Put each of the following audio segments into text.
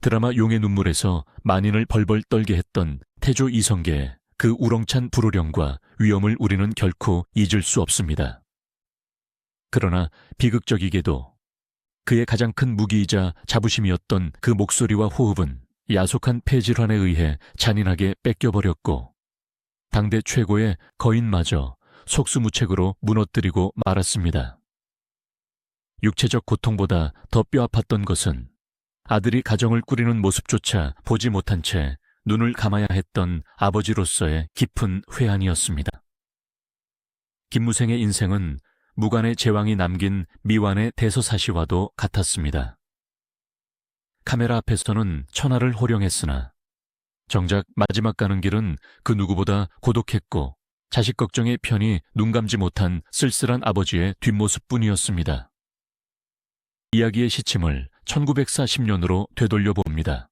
드라마 용의 눈물에서 만인을 벌벌 떨게 했던 태조 이성계의 그 우렁찬 불호령과 위엄을 우리는 결코 잊을 수 없습니다. 그러나 비극적이게도 그의 가장 큰 무기이자 자부심이었던 그 목소리와 호흡은 야속한 폐질환에 의해 잔인하게 뺏겨버렸고 당대 최고의 거인마저 속수무책으로 무너뜨리고 말았습니다. 육체적 고통보다 더 뼈아팠던 것은 아들이 가정을 꾸리는 모습조차 보지 못한 채 눈을 감아야 했던 아버지로서의 깊은 회한이었습니다. 김무생의 인생은 무관의 제왕이 남긴 미완의 대서사시와도 같았습니다. 카메라 앞에서는 천하를 호령했으나 정작 마지막 가는 길은 그 누구보다 고독했고 자식 걱정에 편히 눈감지 못한 쓸쓸한 아버지의 뒷모습뿐이었습니다. 이야기의 시침을 1940년으로 되돌려 봅니다.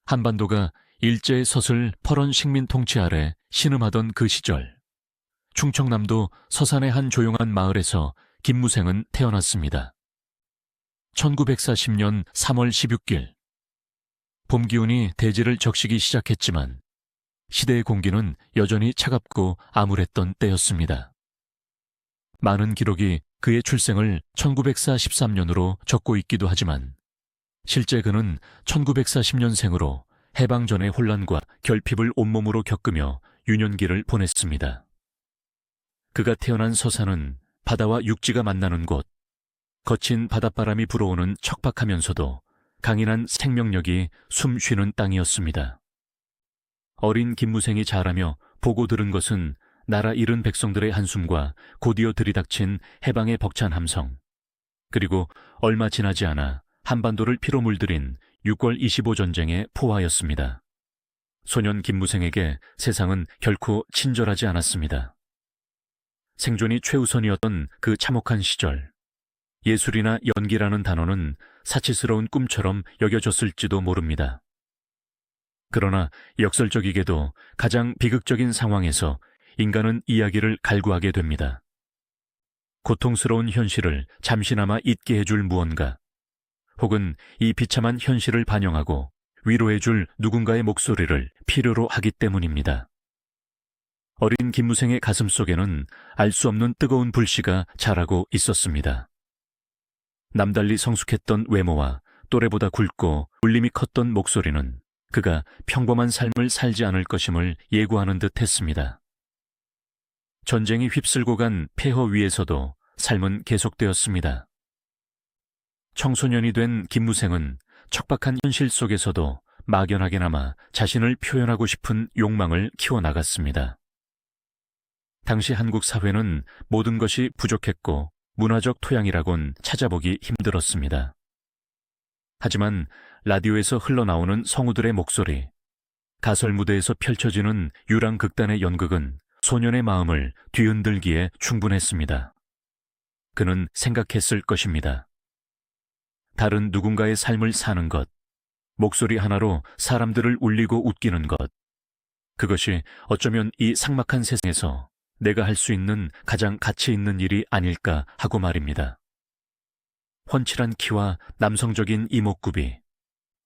한반도가 일제의 서슬 퍼런 식민 통치 아래 신음하던 그 시절, 충청남도 서산의 한 조용한 마을에서 김무생은 태어났습니다. 1940년 3월 16일, 봄 기운이 대지를 적시기 시작했지만 시대의 공기는 여전히 차갑고 암울했던 때였습니다. 많은 기록이 그의 출생을 1943년으로 적고 있기도 하지만 실제 그는 1940년생으로 해방 전의 혼란과 결핍을 온몸으로 겪으며 유년기를 보냈습니다. 그가 태어난 서산은 바다와 육지가 만나는 곳, 거친 바닷바람이 불어오는 척박하면서도 강인한 생명력이 숨 쉬는 땅이었습니다. 어린 김무생이 자라며 보고 들은 것은 나라 잃은 백성들의 한숨과 곧이어 들이닥친 해방의 벅찬 함성, 그리고 얼마 지나지 않아 한반도를 피로 물들인 6월 25 전쟁의 포화였습니다. 소년 김무생에게 세상은 결코 친절하지 않았습니다. 생존이 최우선이었던 그 참혹한 시절, 예술이나 연기라는 단어는 사치스러운 꿈처럼 여겨졌을지도 모릅니다. 그러나 역설적이게도 가장 비극적인 상황에서 인간은 이야기를 갈구하게 됩니다. 고통스러운 현실을 잠시나마 잊게 해줄 무언가, 혹은 이 비참한 현실을 반영하고 위로해줄 누군가의 목소리를 필요로 하기 때문입니다. 어린 김무생의 가슴 속에는 알 수 없는 뜨거운 불씨가 자라고 있었습니다. 남달리 성숙했던 외모와 또래보다 굵고 울림이 컸던 목소리는 그가 평범한 삶을 살지 않을 것임을 예고하는 듯 했습니다. 전쟁이 휩쓸고 간 폐허 위에서도 삶은 계속되었습니다. 청소년이 된 김무생은 척박한 현실 속에서도 막연하게나마 자신을 표현하고 싶은 욕망을 키워나갔습니다. 당시 한국 사회는 모든 것이 부족했고 문화적 토양이라곤 찾아보기 힘들었습니다. 하지만 라디오에서 흘러나오는 성우들의 목소리, 가설 무대에서 펼쳐지는 유랑극단의 연극은 소년의 마음을 뒤흔들기에 충분했습니다. 그는 생각했을 것입니다. 다른 누군가의 삶을 사는 것, 목소리 하나로 사람들을 울리고 웃기는 것, 그것이 어쩌면 이 삭막한 세상에서 내가 할 수 있는 가장 가치 있는 일이 아닐까 하고 말입니다. 훤칠한 키와 남성적인 이목구비,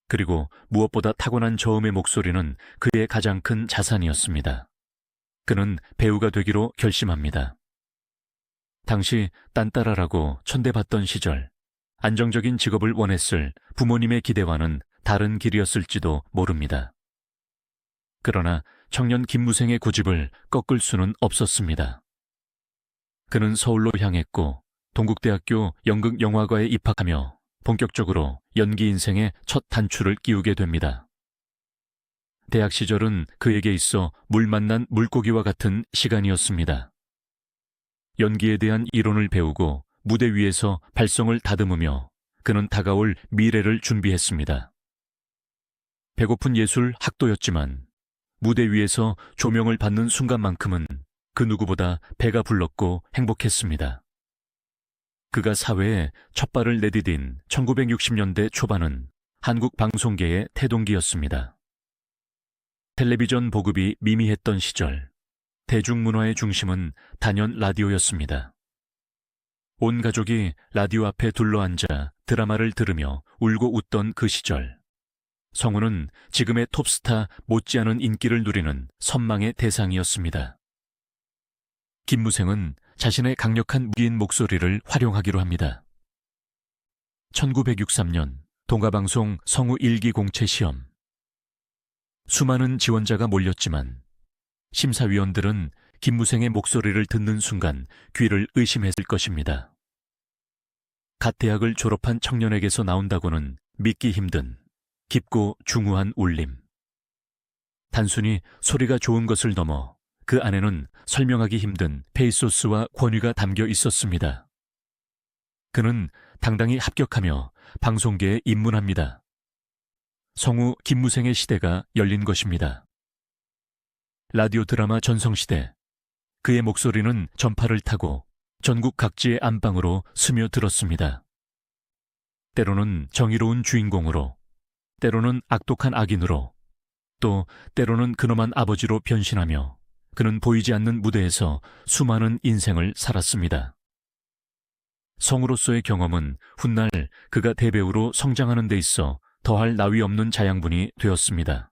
그리고 무엇보다 타고난 저음의 목소리는 그의 가장 큰 자산이었습니다. 그는 배우가 되기로 결심합니다. 당시 딴따라라고 천대받던 시절, 안정적인 직업을 원했을 부모님의 기대와는 다른 길이었을지도 모릅니다. 그러나 청년 김무생의 고집을 꺾을 수는 없었습니다. 그는 서울로 향했고 동국대학교 연극영화과에 입학하며 본격적으로 연기 인생의 첫 단추를 끼우게 됩니다. 대학 시절은 그에게 있어 물 만난 물고기와 같은 시간이었습니다. 연기에 대한 이론을 배우고 무대 위에서 발성을 다듬으며 그는 다가올 미래를 준비했습니다. 배고픈 예술 학도였지만 무대 위에서 조명을 받는 순간만큼은 그 누구보다 배가 불렀고 행복했습니다. 그가 사회에 첫 발을 내디딘 1960년대 초반은 한국 방송계의 태동기였습니다. 텔레비전 보급이 미미했던 시절, 대중문화의 중심은 단연 라디오였습니다. 온 가족이 라디오 앞에 둘러앉아 드라마를 들으며 울고 웃던 그 시절, 성우는 지금의 톱스타 못지않은 인기를 누리는 선망의 대상이었습니다. 김무생은 자신의 강력한 무기인 목소리를 활용하기로 합니다. 1963년 동아방송 성우 1기 공채 시험. 수많은 지원자가 몰렸지만 심사위원들은 김무생의 목소리를 듣는 순간 귀를 의심했을 것입니다. 갓 대학을 졸업한 청년에게서 나온다고는 믿기 힘든 깊고 중후한 울림. 단순히 소리가 좋은 것을 넘어 그 안에는 설명하기 힘든 페이소스와 권위가 담겨 있었습니다. 그는 당당히 합격하며 방송계에 입문합니다. 성우 김무생의 시대가 열린 것입니다. 라디오 드라마 전성시대, 그의 목소리는 전파를 타고 전국 각지의 안방으로 스며들었습니다. 때로는 정의로운 주인공으로, 때로는 악독한 악인으로, 또 때로는 근엄한 아버지로 변신하며 그는 보이지 않는 무대에서 수많은 인생을 살았습니다. 성우로서의 경험은 훗날 그가 대배우로 성장하는 데 있어 더할 나위 없는 자양분이 되었습니다.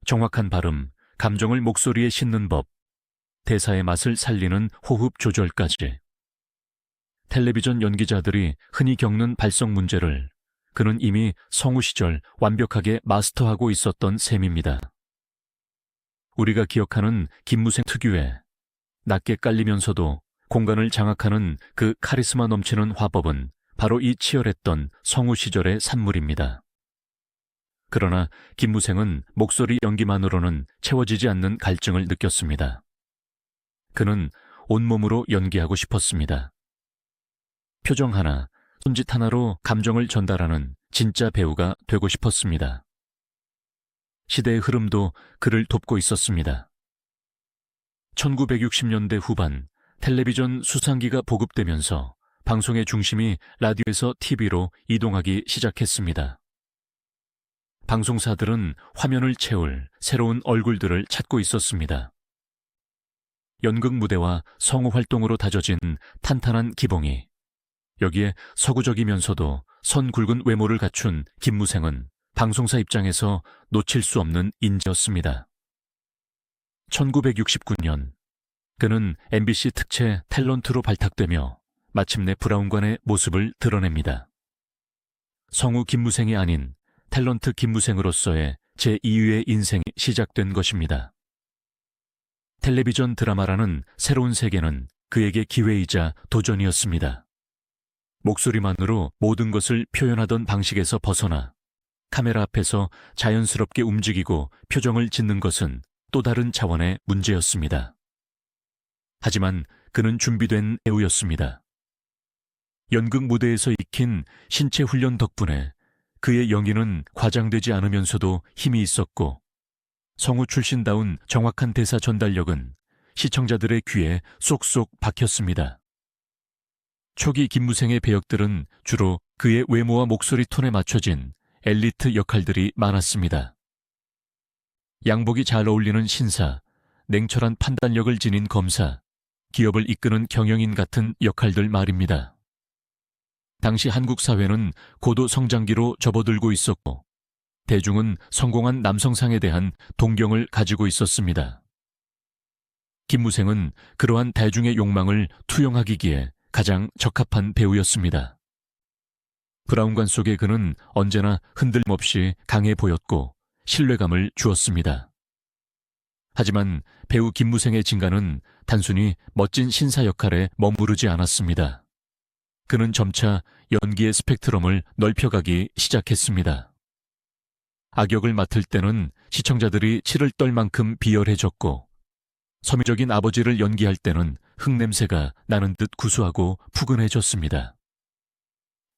정확한 발음, 감정을 목소리에 싣는 법, 대사의 맛을 살리는 호흡 조절까지. 텔레비전 연기자들이 흔히 겪는 발성 문제를 그는 이미 성우 시절 완벽하게 마스터하고 있었던 셈입니다. 우리가 기억하는 김무생 특유의 낮게 깔리면서도 공간을 장악하는 그 카리스마 넘치는 화법은 바로 이 치열했던 성우 시절의 산물입니다. 그러나 김무생은 목소리 연기만으로는 채워지지 않는 갈증을 느꼈습니다. 그는 온몸으로 연기하고 싶었습니다. 표정 하나, 손짓 하나로 감정을 전달하는 진짜 배우가 되고 싶었습니다. 시대의 흐름도 그를 돕고 있었습니다. 1960년대 후반 텔레비전 수상기가 보급되면서 방송의 중심이 라디오에서 TV로 이동하기 시작했습니다. 방송사들은 화면을 채울 새로운 얼굴들을 찾고 있었습니다. 연극 무대와 성우 활동으로 다져진 탄탄한 기봉이, 여기에 서구적이면서도 선 굵은 외모를 갖춘 김무생은 방송사 입장에서 놓칠 수 없는 인재였습니다. 1969년 그는 MBC 특채 탤런트로 발탁되며 마침내 브라운관의 모습을 드러냅니다. 성우 김무생이 아닌 탤런트 김무생으로서의 제2의 인생이 시작된 것입니다. 텔레비전 드라마라는 새로운 세계는 그에게 기회이자 도전이었습니다. 목소리만으로 모든 것을 표현하던 방식에서 벗어나 카메라 앞에서 자연스럽게 움직이고 표정을 짓는 것은 또 다른 차원의 문제였습니다. 하지만 그는 준비된 배우였습니다. 연극 무대에서 익힌 신체 훈련 덕분에 그의 연기는 과장되지 않으면서도 힘이 있었고, 성우 출신다운 정확한 대사 전달력은 시청자들의 귀에 쏙쏙 박혔습니다. 초기 김무생의 배역들은 주로 그의 외모와 목소리 톤에 맞춰진 엘리트 역할들이 많았습니다. 양복이 잘 어울리는 신사, 냉철한 판단력을 지닌 검사, 기업을 이끄는 경영인 같은 역할들 말입니다. 당시 한국 사회는 고도 성장기로 접어들고 있었고, 대중은 성공한 남성상에 대한 동경을 가지고 있었습니다. 김무생은 그러한 대중의 욕망을 투영하기기에 가장 적합한 배우였습니다. 브라운관 속에 그는 언제나 흔들림 없이 강해 보였고 신뢰감을 주었습니다. 하지만 배우 김무생의 진가는 단순히 멋진 신사 역할에 머무르지 않았습니다. 그는 점차 연기의 스펙트럼을 넓혀가기 시작했습니다. 악역을 맡을 때는 시청자들이 치를 떨 만큼 비열해졌고, 서민적인 아버지를 연기할 때는 흙냄새가 나는 듯 구수하고 푸근해졌습니다.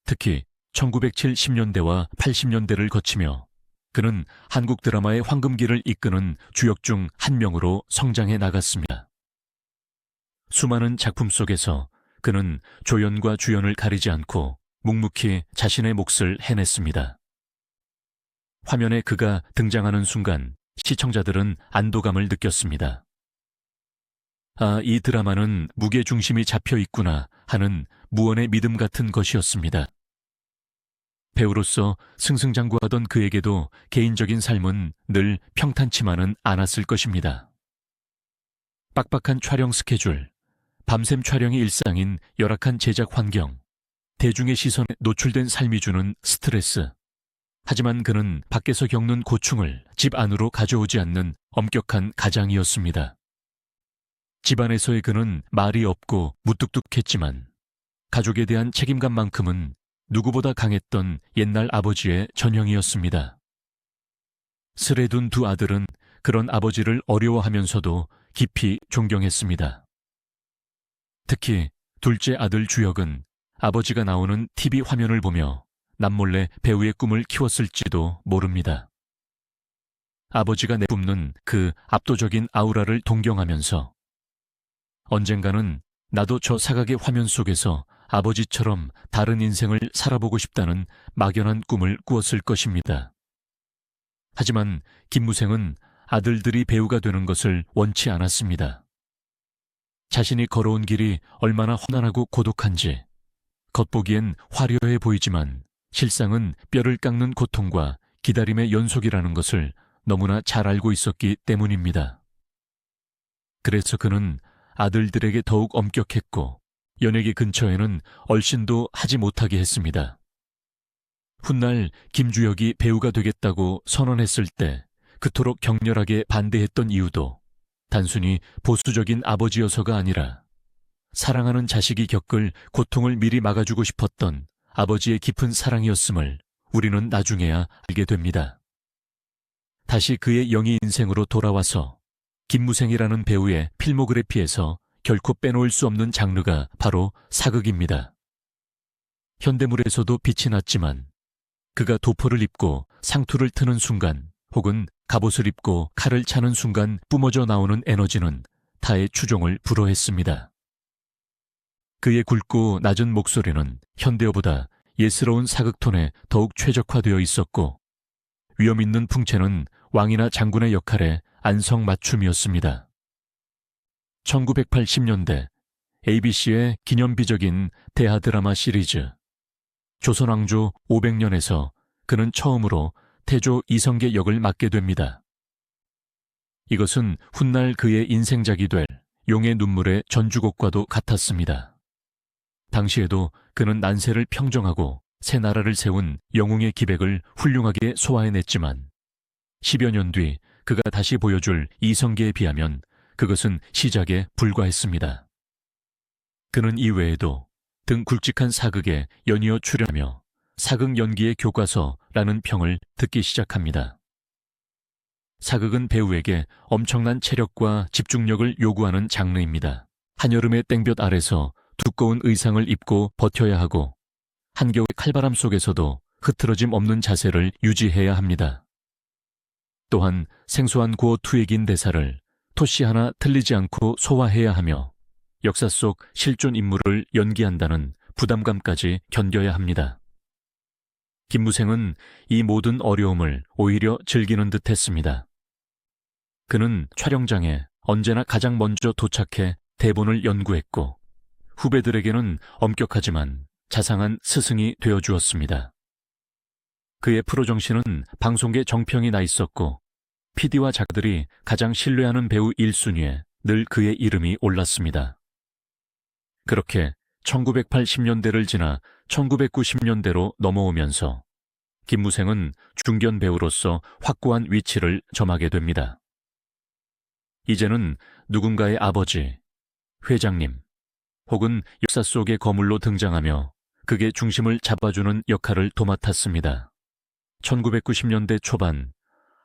특히 1970년대와 80년대를 거치며 그는 한국 드라마의 황금기를 이끄는 주역 중 한 명으로 성장해 나갔습니다. 수많은 작품 속에서 그는 조연과 주연을 가리지 않고 묵묵히 자신의 몫을 해냈습니다. 화면에 그가 등장하는 순간 시청자들은 안도감을 느꼈습니다. 아, 이 드라마는 무게중심이 잡혀 있구나 하는 무언의 믿음 같은 것이었습니다. 배우로서 승승장구하던 그에게도 개인적인 삶은 늘 평탄치만은 않았을 것입니다. 빡빡한 촬영 스케줄, 밤샘 촬영이 일상인 열악한 제작 환경, 대중의 시선에 노출된 삶이 주는 스트레스. 하지만 그는 밖에서 겪는 고충을 집 안으로 가져오지 않는 엄격한 가장이었습니다. 집안에서의 그는 말이 없고 무뚝뚝했지만 가족에 대한 책임감만큼은 누구보다 강했던 옛날 아버지의 전형이었습니다. 슬에 둔 두 아들은 그런 아버지를 어려워하면서도 깊이 존경했습니다. 특히 둘째 아들 주혁은 아버지가 나오는 TV 화면을 보며 남몰래 배우의 꿈을 키웠을지도 모릅니다. 아버지가 내뿜는 그 압도적인 아우라를 동경하면서 언젠가는 나도 저 사각의 화면 속에서 아버지처럼 다른 인생을 살아보고 싶다는 막연한 꿈을 꾸었을 것입니다. 하지만 김무생은 아들들이 배우가 되는 것을 원치 않았습니다. 자신이 걸어온 길이 얼마나 험난하고 고독한지 겉보기엔 화려해 보이지만 실상은 뼈를 깎는 고통과 기다림의 연속이라는 것을 너무나 잘 알고 있었기 때문입니다. 그래서 그는 아들들에게 더욱 엄격했고 연예계 근처에는 얼씬도 하지 못하게 했습니다. 훗날 김주혁이 배우가 되겠다고 선언했을 때 그토록 격렬하게 반대했던 이유도 단순히 보수적인 아버지여서가 아니라 사랑하는 자식이 겪을 고통을 미리 막아주고 싶었던 아버지의 깊은 사랑이었음을 우리는 나중에야 알게 됩니다. 다시 그의 영희 인생으로 돌아와서 김무생이라는 배우의 필모그래피에서 결코 빼놓을 수 없는 장르가 바로 사극입니다. 현대물에서도 빛이 났지만 그가 도포를 입고 상투를 트는 순간 혹은 갑옷을 입고 칼을 차는 순간 뿜어져 나오는 에너지는 타의 추종을 불허했습니다. 그의 굵고 낮은 목소리는 현대어보다 예스러운 사극톤에 더욱 최적화되어 있었고 위험 있는 풍채는 왕이나 장군의 역할에 안성맞춤이었습니다. 1980년대 ABC의 기념비적인 대하 드라마 시리즈 조선왕조 500년에서 그는 처음으로 태조 이성계 역을 맡게 됩니다. 이것은 훗날 그의 인생작이 될 용의 눈물의 전주곡과도 같았습니다. 당시에도 그는 난세를 평정하고 새 나라를 세운 영웅의 기백을 훌륭하게 소화해냈지만 10여 년 뒤 그가 다시 보여줄 이성계에 비하면 그것은 시작에 불과했습니다. 그는 이외에도 등 굵직한 사극에 연이어 출연하며 사극 연기의 교과서라는 평을 듣기 시작합니다. 사극은 배우에게 엄청난 체력과 집중력을 요구하는 장르입니다. 한여름의 땡볕 아래서 두꺼운 의상을 입고 버텨야 하고 한겨울 칼바람 속에서도 흐트러짐 없는 자세를 유지해야 합니다. 또한 생소한 고어 투획인 대사를 토시 하나 틀리지 않고 소화해야 하며 역사 속 실존 인물을 연기한다는 부담감까지 견뎌야 합니다. 김무생은 이 모든 어려움을 오히려 즐기는 듯 했습니다. 그는 촬영장에 언제나 가장 먼저 도착해 대본을 연구했고 후배들에게는 엄격하지만 자상한 스승이 되어주었습니다. 그의 프로 정신은 방송계 정평이 나 있었고 PD와 작가들이 가장 신뢰하는 배우 1순위에 늘 그의 이름이 올랐습니다. 그렇게 1980년대를 지나 1990년대로 넘어오면서 김무생은 중견 배우로서 확고한 위치를 점하게 됩니다. 이제는 누군가의 아버지, 회장님, 혹은 역사 속의 거물로 등장하며 극의 중심을 잡아주는 역할을 도맡았습니다. 1990년대 초반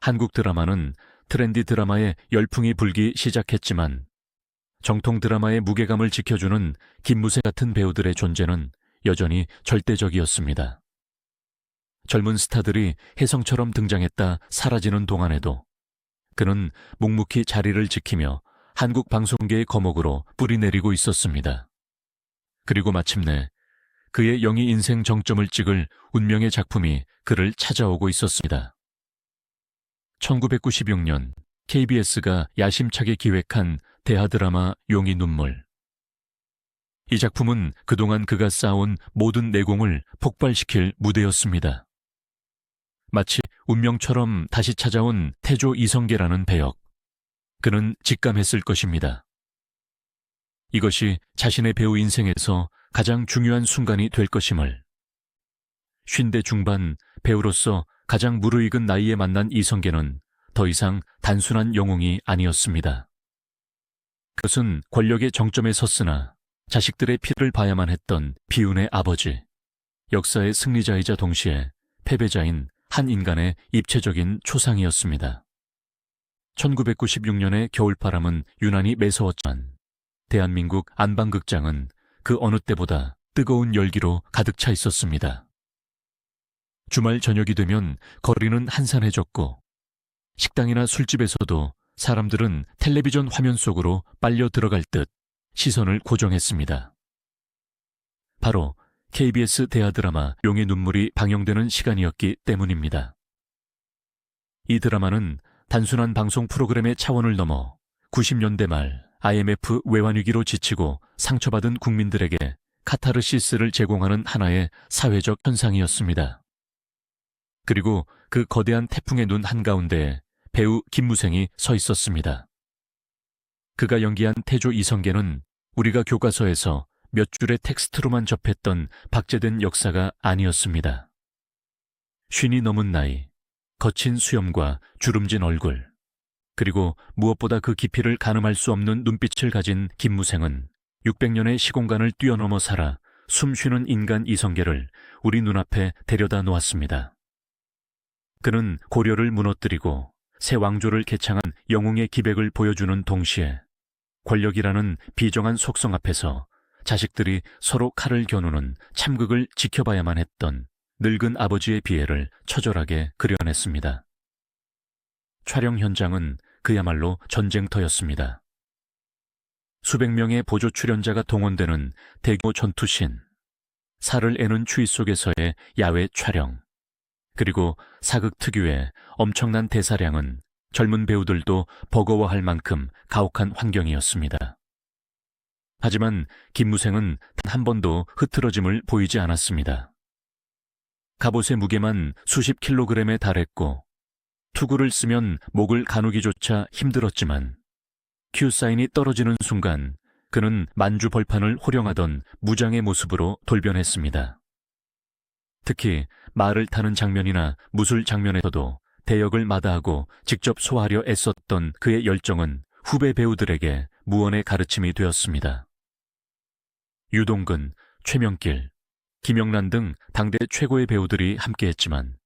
한국 드라마는 트렌디 드라마의 열풍이 불기 시작했지만 정통 드라마의 무게감을 지켜주는 김무생 같은 배우들의 존재는 여전히 절대적이었습니다. 젊은 스타들이 혜성처럼 등장했다 사라지는 동안에도 그는 묵묵히 자리를 지키며 한국 방송계의 거목으로 뿌리내리고 있었습니다. 그리고 마침내 그의 영희 인생 정점을 찍을 운명의 작품이 그를 찾아오고 있었습니다. 1996년 KBS가 야심차게 기획한 대하 드라마 용의 눈물. 이 작품은 그동안 그가 쌓아온 모든 내공을 폭발시킬 무대였습니다. 마치 운명처럼 다시 찾아온 태조 이성계라는 배역. 그는 직감했을 것입니다. 이것이 자신의 배우 인생에서 가장 중요한 순간이 될 것임을. 50대 중반 배우로서 가장 무르익은 나이에 만난 이성계는 더 이상 단순한 영웅이 아니었습니다. 그것은 권력의 정점에 섰으나 자식들의 피를 봐야만 했던 비운의 아버지, 역사의 승리자이자 동시에 패배자인 한 인간의 입체적인 초상이었습니다. 1996년의 겨울바람은 유난히 매서웠지만 대한민국 안방극장은 그 어느 때보다 뜨거운 열기로 가득 차 있었습니다. 주말 저녁이 되면 거리는 한산해졌고 식당이나 술집에서도 사람들은 텔레비전 화면 속으로 빨려 들어갈 듯 시선을 고정했습니다. 바로 KBS 대하 드라마 용의 눈물이 방영되는 시간이었기 때문입니다. 이 드라마는 단순한 방송 프로그램의 차원을 넘어 90년대 말 IMF 외환위기로 지치고 상처받은 국민들에게 카타르시스를 제공하는 하나의 사회적 현상이었습니다. 그리고 그 거대한 태풍의 눈 한가운데에 배우 김무생이 서 있었습니다. 그가 연기한 태조 이성계는 우리가 교과서에서 몇 줄의 텍스트로만 접했던 박제된 역사가 아니었습니다. 50이 넘은 나이, 거친 수염과 주름진 얼굴, 그리고 무엇보다 그 깊이를 가늠할 수 없는 눈빛을 가진 김무생은 600년의 시공간을 뛰어넘어 살아 숨 쉬는 인간 이성계를 우리 눈앞에 데려다 놓았습니다. 그는 고려를 무너뜨리고 새 왕조를 개창한 영웅의 기백을 보여주는 동시에 권력이라는 비정한 속성 앞에서 자식들이 서로 칼을 겨누는 참극을 지켜봐야만 했던 늙은 아버지의 비애를 처절하게 그려냈습니다. 촬영 현장은 그야말로 전쟁터였습니다. 수백 명의 보조 출연자가 동원되는 대규모 전투신, 살을 애는 추위 속에서의 야외 촬영, 그리고 사극 특유의 엄청난 대사량은 젊은 배우들도 버거워할 만큼 가혹한 환경이었습니다. 하지만 김무생은 단 한 번도 흐트러짐을 보이지 않았습니다. 갑옷의 무게만 수십 킬로그램에 달했고 투구를 쓰면 목을 가누기조차 힘들었지만 큐 사인이 떨어지는 순간 그는 만주벌판을 호령하던 무장의 모습으로 돌변했습니다. 특히 말을 타는 장면이나 무술 장면에서도 대역을 마다하고 직접 소화하려 애썼던 그의 열정은 후배 배우들에게 무언의 가르침이 되었습니다. 유동근, 최명길, 김영란 등 당대 최고의 배우들이 함께했지만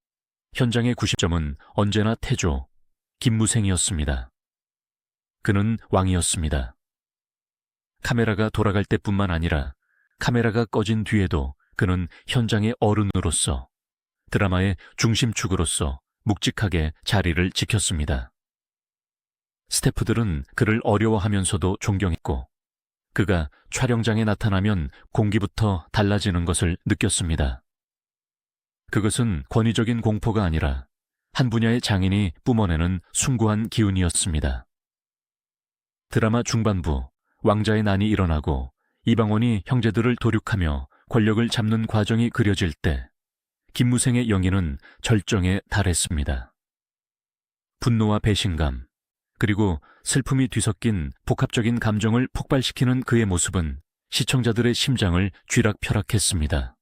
현장의 90점은 언제나 태조, 김무생이었습니다. 그는 왕이었습니다. 카메라가 돌아갈 때뿐만 아니라 카메라가 꺼진 뒤에도 그는 현장의 어른으로서 드라마의 중심축으로서 묵직하게 자리를 지켰습니다. 스태프들은 그를 어려워하면서도 존경했고 그가 촬영장에 나타나면 공기부터 달라지는 것을 느꼈습니다. 그것은 권위적인 공포가 아니라 한 분야의 장인이 뿜어내는 숭고한 기운이었습니다. 드라마 중반부 왕자의 난이 일어나고 이방원이 형제들을 도륙하며 권력을 잡는 과정이 그려질 때 김무생의 연기는 절정에 달했습니다. 분노와 배신감, 그리고 슬픔이 뒤섞인 복합적인 감정을 폭발시키는 그의 모습은 시청자들의 심장을 쥐락펴락했습니다.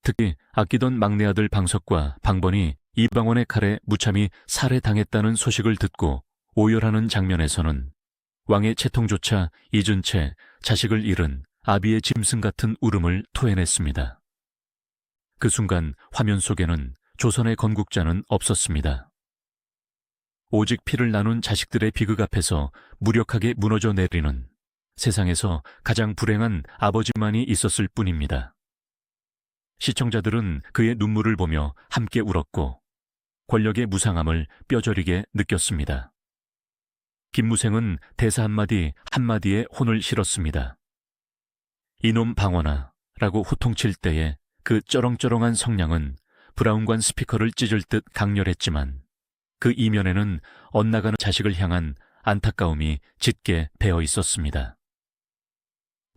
특히 아끼던 막내 아들 방석과 방번이 이방원의 칼에 무참히 살해당했다는 소식을 듣고 오열하는 장면에서는 왕의 채통조차 잊은 채 자식을 잃은 아비의 짐승 같은 울음을 토해냈습니다. 그 순간 화면 속에는 조선의 건국자는 없었습니다. 오직 피를 나눈 자식들의 비극 앞에서 무력하게 무너져 내리는 세상에서 가장 불행한 아버지만이 있었을 뿐입니다. 시청자들은 그의 눈물을 보며 함께 울었고 권력의 무상함을 뼈저리게 느꼈습니다. 김무생은 대사 한마디 한마디에 혼을 실었습니다. 이놈 방언아 라고 호통칠 때에 그 쩌렁쩌렁한 성량은 브라운관 스피커를 찢을 듯 강렬했지만 그 이면에는 엇나가는 자식을 향한 안타까움이 짙게 배어 있었습니다.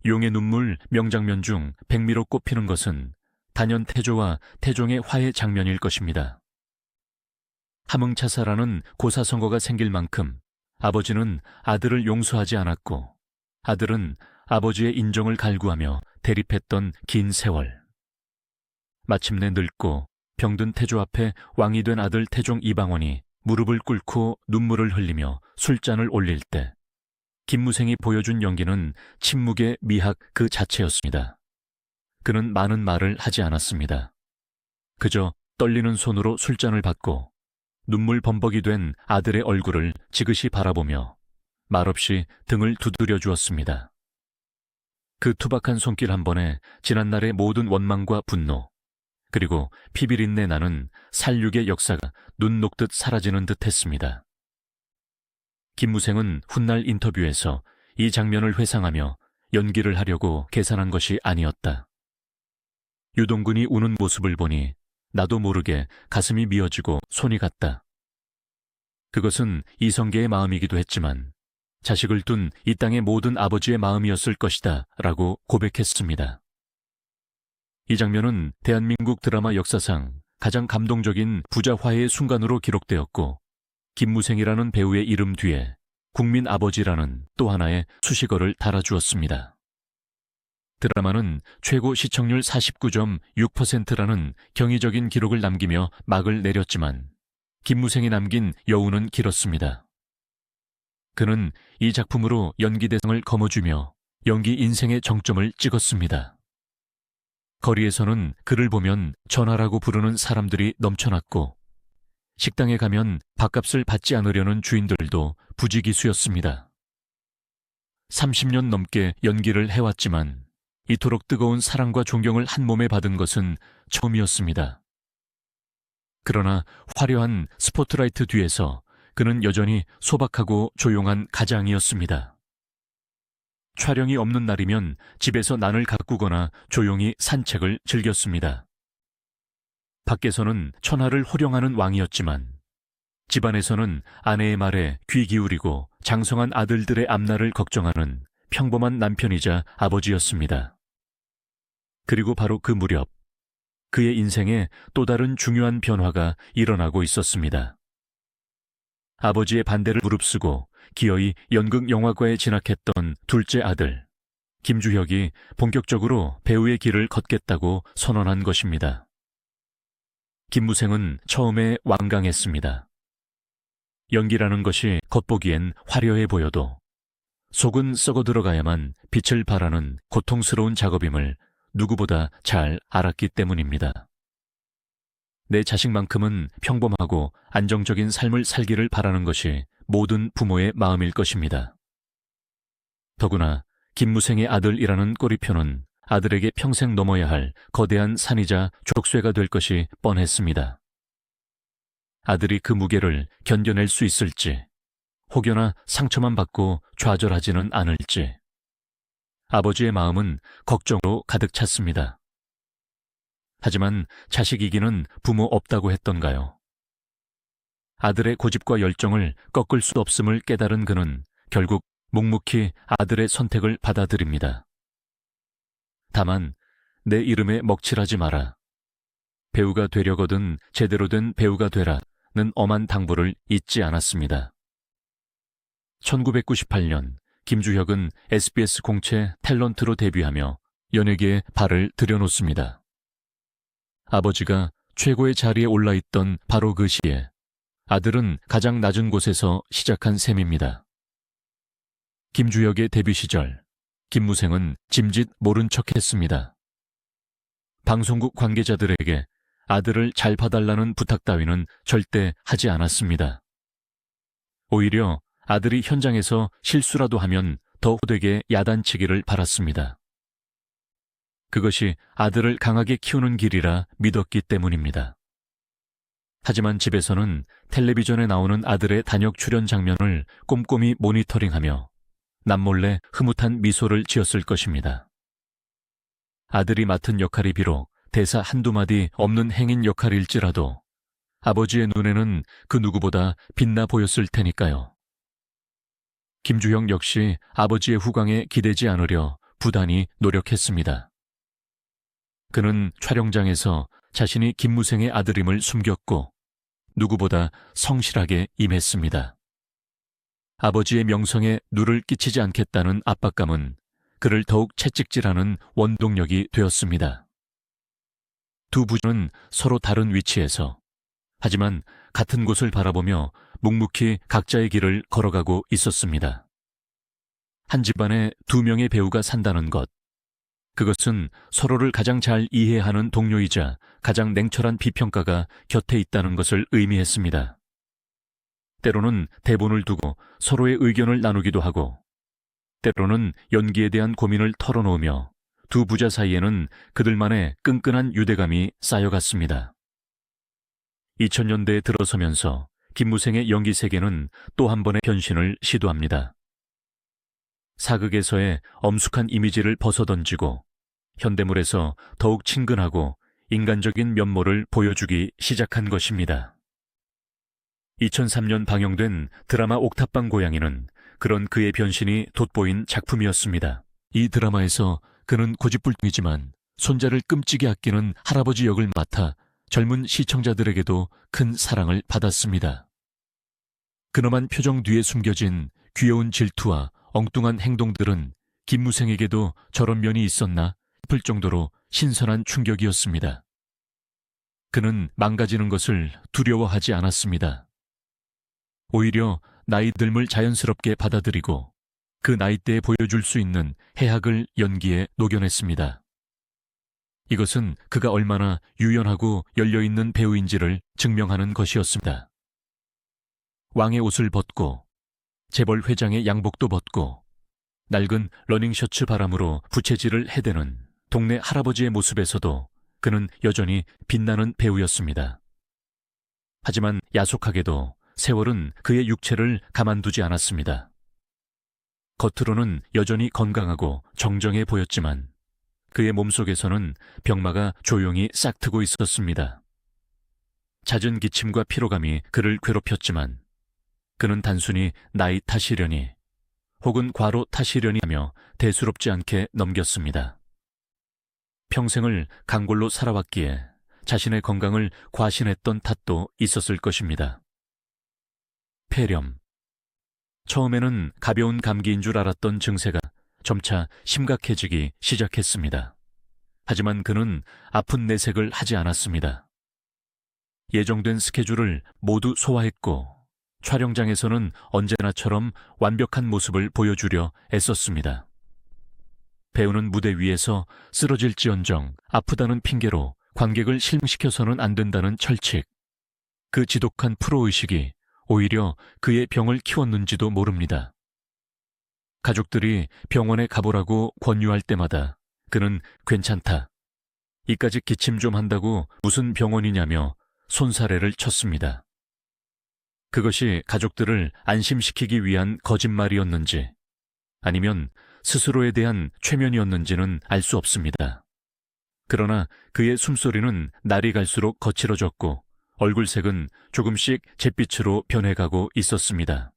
용의 눈물 명장면 중 백미로 꼽히는 것은 단연 태조와 태종의 화해 장면일 것입니다. 함흥차사라는 고사성어가 생길 만큼 아버지는 아들을 용서하지 않았고 아들은 아버지의 인정을 갈구하며 대립했던 긴 세월. 마침내 늙고 병든 태조 앞에 왕이 된 아들 태종 이방원이 무릎을 꿇고 눈물을 흘리며 술잔을 올릴 때 김무생이 보여준 연기는 침묵의 미학 그 자체였습니다. 그는 많은 말을 하지 않았습니다. 그저 떨리는 손으로 술잔을 받고 눈물 범벅이 된 아들의 얼굴을 지그시 바라보며 말없이 등을 두드려 주었습니다. 그 투박한 손길 한 번에 지난날의 모든 원망과 분노, 그리고 피비린내 나는 살육의 역사가 눈 녹듯 사라지는 듯 했습니다. 김무생은 훗날 인터뷰에서 이 장면을 회상하며 연기를 하려고 계산한 것이 아니었다. 유동근이 우는 모습을 보니 나도 모르게 가슴이 미어지고 손이 갔다. 그것은 이성계의 마음이기도 했지만 자식을 둔 이 땅의 모든 아버지의 마음이었을 것이다 라고 고백했습니다. 이 장면은 대한민국 드라마 역사상 가장 감동적인 부자 화해의 순간으로 기록되었고 김무생이라는 배우의 이름 뒤에 국민 아버지라는 또 하나의 수식어를 달아주었습니다. 드라마는 최고 시청률 49.6%라는 경이적인 기록을 남기며 막을 내렸지만 김무생이 남긴 여운은 길었습니다. 그는 이 작품으로 연기대상을 거머쥐며 연기 인생의 정점을 찍었습니다. 거리에서는 그를 보면 전하라고 부르는 사람들이 넘쳐났고 식당에 가면 밥값을 받지 않으려는 주인들도 부지기수였습니다. 30년 넘게 연기를 해왔지만 이토록 뜨거운 사랑과 존경을 한 몸에 받은 것은 처음이었습니다. 그러나 화려한 스포트라이트 뒤에서 그는 여전히 소박하고 조용한 가장이었습니다. 촬영이 없는 날이면 집에서 난을 가꾸거나 조용히 산책을 즐겼습니다. 밖에서는 천하를 호령하는 왕이었지만 집안에서는 아내의 말에 귀 기울이고 장성한 아들들의 앞날을 걱정하는 평범한 남편이자 아버지였습니다. 그리고 바로 그 무렵 그의 인생에 또 다른 중요한 변화가 일어나고 있었습니다. 아버지의 반대를 무릅쓰고 기어이 연극 영화과에 진학했던 둘째 아들 김주혁이 본격적으로 배우의 길을 걷겠다고 선언한 것입니다. 김무생은 처음에 완강했습니다. 연기라는 것이 겉보기엔 화려해 보여도 속은 썩어 들어가야만 빛을 발하는 고통스러운 작업임을 누구보다 잘 알았기 때문입니다. 내 자식만큼은 평범하고 안정적인 삶을 살기를 바라는 것이 모든 부모의 마음일 것입니다. 더구나 김무생의 아들이라는 꼬리표는 아들에게 평생 넘어야 할 거대한 산이자 족쇄가 될 것이 뻔했습니다. 아들이 그 무게를 견뎌낼 수 있을지, 혹여나 상처만 받고 좌절하지는 않을지, 아버지의 마음은 걱정으로 가득 찼습니다. 하지만 자식이기는 부모 없다고 했던가요? 아들의 고집과 열정을 꺾을 수 없음을 깨달은 그는 결국 묵묵히 아들의 선택을 받아들입니다. 다만 내 이름에 먹칠하지 마라. 배우가 되려거든 제대로 된 배우가 되라는 엄한 당부를 잊지 않았습니다. 1998년 김주혁은 SBS 공채 탤런트로 데뷔하며 연예계에 발을 들여놓습니다. 아버지가 최고의 자리에 올라있던 바로 그 시에 아들은 가장 낮은 곳에서 시작한 셈입니다. 김주혁의 데뷔 시절 김무생은 짐짓 모른 척했습니다. 방송국 관계자들에게 아들을 잘 봐달라는 부탁 따위는 절대 하지 않았습니다. 오히려 아들이 현장에서 실수라도 하면 더 호되게 야단치기를 바랐습니다. 그것이 아들을 강하게 키우는 길이라 믿었기 때문입니다. 하지만 집에서는 텔레비전에 나오는 아들의 단역 출연 장면을 꼼꼼히 모니터링하며 남몰래 흐뭇한 미소를 지었을 것입니다. 아들이 맡은 역할이 비록 대사 한두 마디 없는 행인 역할일지라도 아버지의 눈에는 그 누구보다 빛나 보였을 테니까요. 김주혁 역시 아버지의 후광에 기대지 않으려 부단히 노력했습니다. 그는 촬영장에서 자신이 김무생의 아들임을 숨겼고 누구보다 성실하게 임했습니다. 아버지의 명성에 누를 끼치지 않겠다는 압박감은 그를 더욱 채찍질하는 원동력이 되었습니다. 두 부자는 서로 다른 위치에서 하지만 같은 곳을 바라보며 묵묵히 각자의 길을 걸어가고 있었습니다. 한 집안에 두 명의 배우가 산다는 것, 그것은 서로를 가장 잘 이해하는 동료이자 가장 냉철한 비평가가 곁에 있다는 것을 의미했습니다. 때로는 대본을 두고 서로의 의견을 나누기도 하고, 때로는 연기에 대한 고민을 털어놓으며 두 부자 사이에는 그들만의 끈끈한 유대감이 쌓여갔습니다. 2000년대에 들어서면서 김무생의 연기 세계는 또 한 번의 변신을 시도합니다. 사극에서의 엄숙한 이미지를 벗어던지고 현대물에서 더욱 친근하고 인간적인 면모를 보여주기 시작한 것입니다. 2003년 방영된 드라마 옥탑방 고양이는 그런 그의 변신이 돋보인 작품이었습니다. 이 드라마에서 그는 고집불통이지만 손자를 끔찍이 아끼는 할아버지 역을 맡아 젊은 시청자들에게도 큰 사랑을 받았습니다. 근엄한 표정 뒤에 숨겨진 귀여운 질투와 엉뚱한 행동들은 김무생에게도 저런 면이 있었나 싶을 정도로 신선한 충격이었습니다. 그는 망가지는 것을 두려워하지 않았습니다. 오히려 나이 듦을 자연스럽게 받아들이고 그 나이대에 보여줄 수 있는 해학을 연기에 녹여냈습니다. 이것은 그가 얼마나 유연하고 열려있는 배우인지를 증명하는 것이었습니다. 왕의 옷을 벗고 재벌 회장의 양복도 벗고 낡은 러닝셔츠 바람으로 부채질을 해대는 동네 할아버지의 모습에서도 그는 여전히 빛나는 배우였습니다. 하지만 야속하게도 세월은 그의 육체를 가만두지 않았습니다. 겉으로는 여전히 건강하고 정정해 보였지만 그의 몸속에서는 병마가 조용히 싹트고 있었습니다. 잦은 기침과 피로감이 그를 괴롭혔지만 그는 단순히 나이 탓이려니 혹은 과로 탓이려니 하며 대수롭지 않게 넘겼습니다. 평생을 강골로 살아왔기에 자신의 건강을 과신했던 탓도 있었을 것입니다. 폐렴. 처음에는 가벼운 감기인 줄 알았던 증세가 점차 심각해지기 시작했습니다. 하지만 그는 아픈 내색을 하지 않았습니다. 예정된 스케줄을 모두 소화했고 촬영장에서는 언제나처럼 완벽한 모습을 보여주려 애썼습니다. 배우는 무대 위에서 쓰러질지언정 아프다는 핑계로 관객을 실망시켜서는 안 된다는 철칙, 그 지독한 프로의식이 오히려 그의 병을 키웠는지도 모릅니다. 가족들이 병원에 가보라고 권유할 때마다 그는 괜찮다, 이까짓 기침 좀 한다고 무슨 병원이냐며 손사래를 쳤습니다. 그것이 가족들을 안심시키기 위한 거짓말이었는지 아니면 스스로에 대한 최면이었는지는 알 수 없습니다. 그러나 그의 숨소리는 날이 갈수록 거칠어졌고 얼굴색은 조금씩 잿빛으로 변해가고 있었습니다.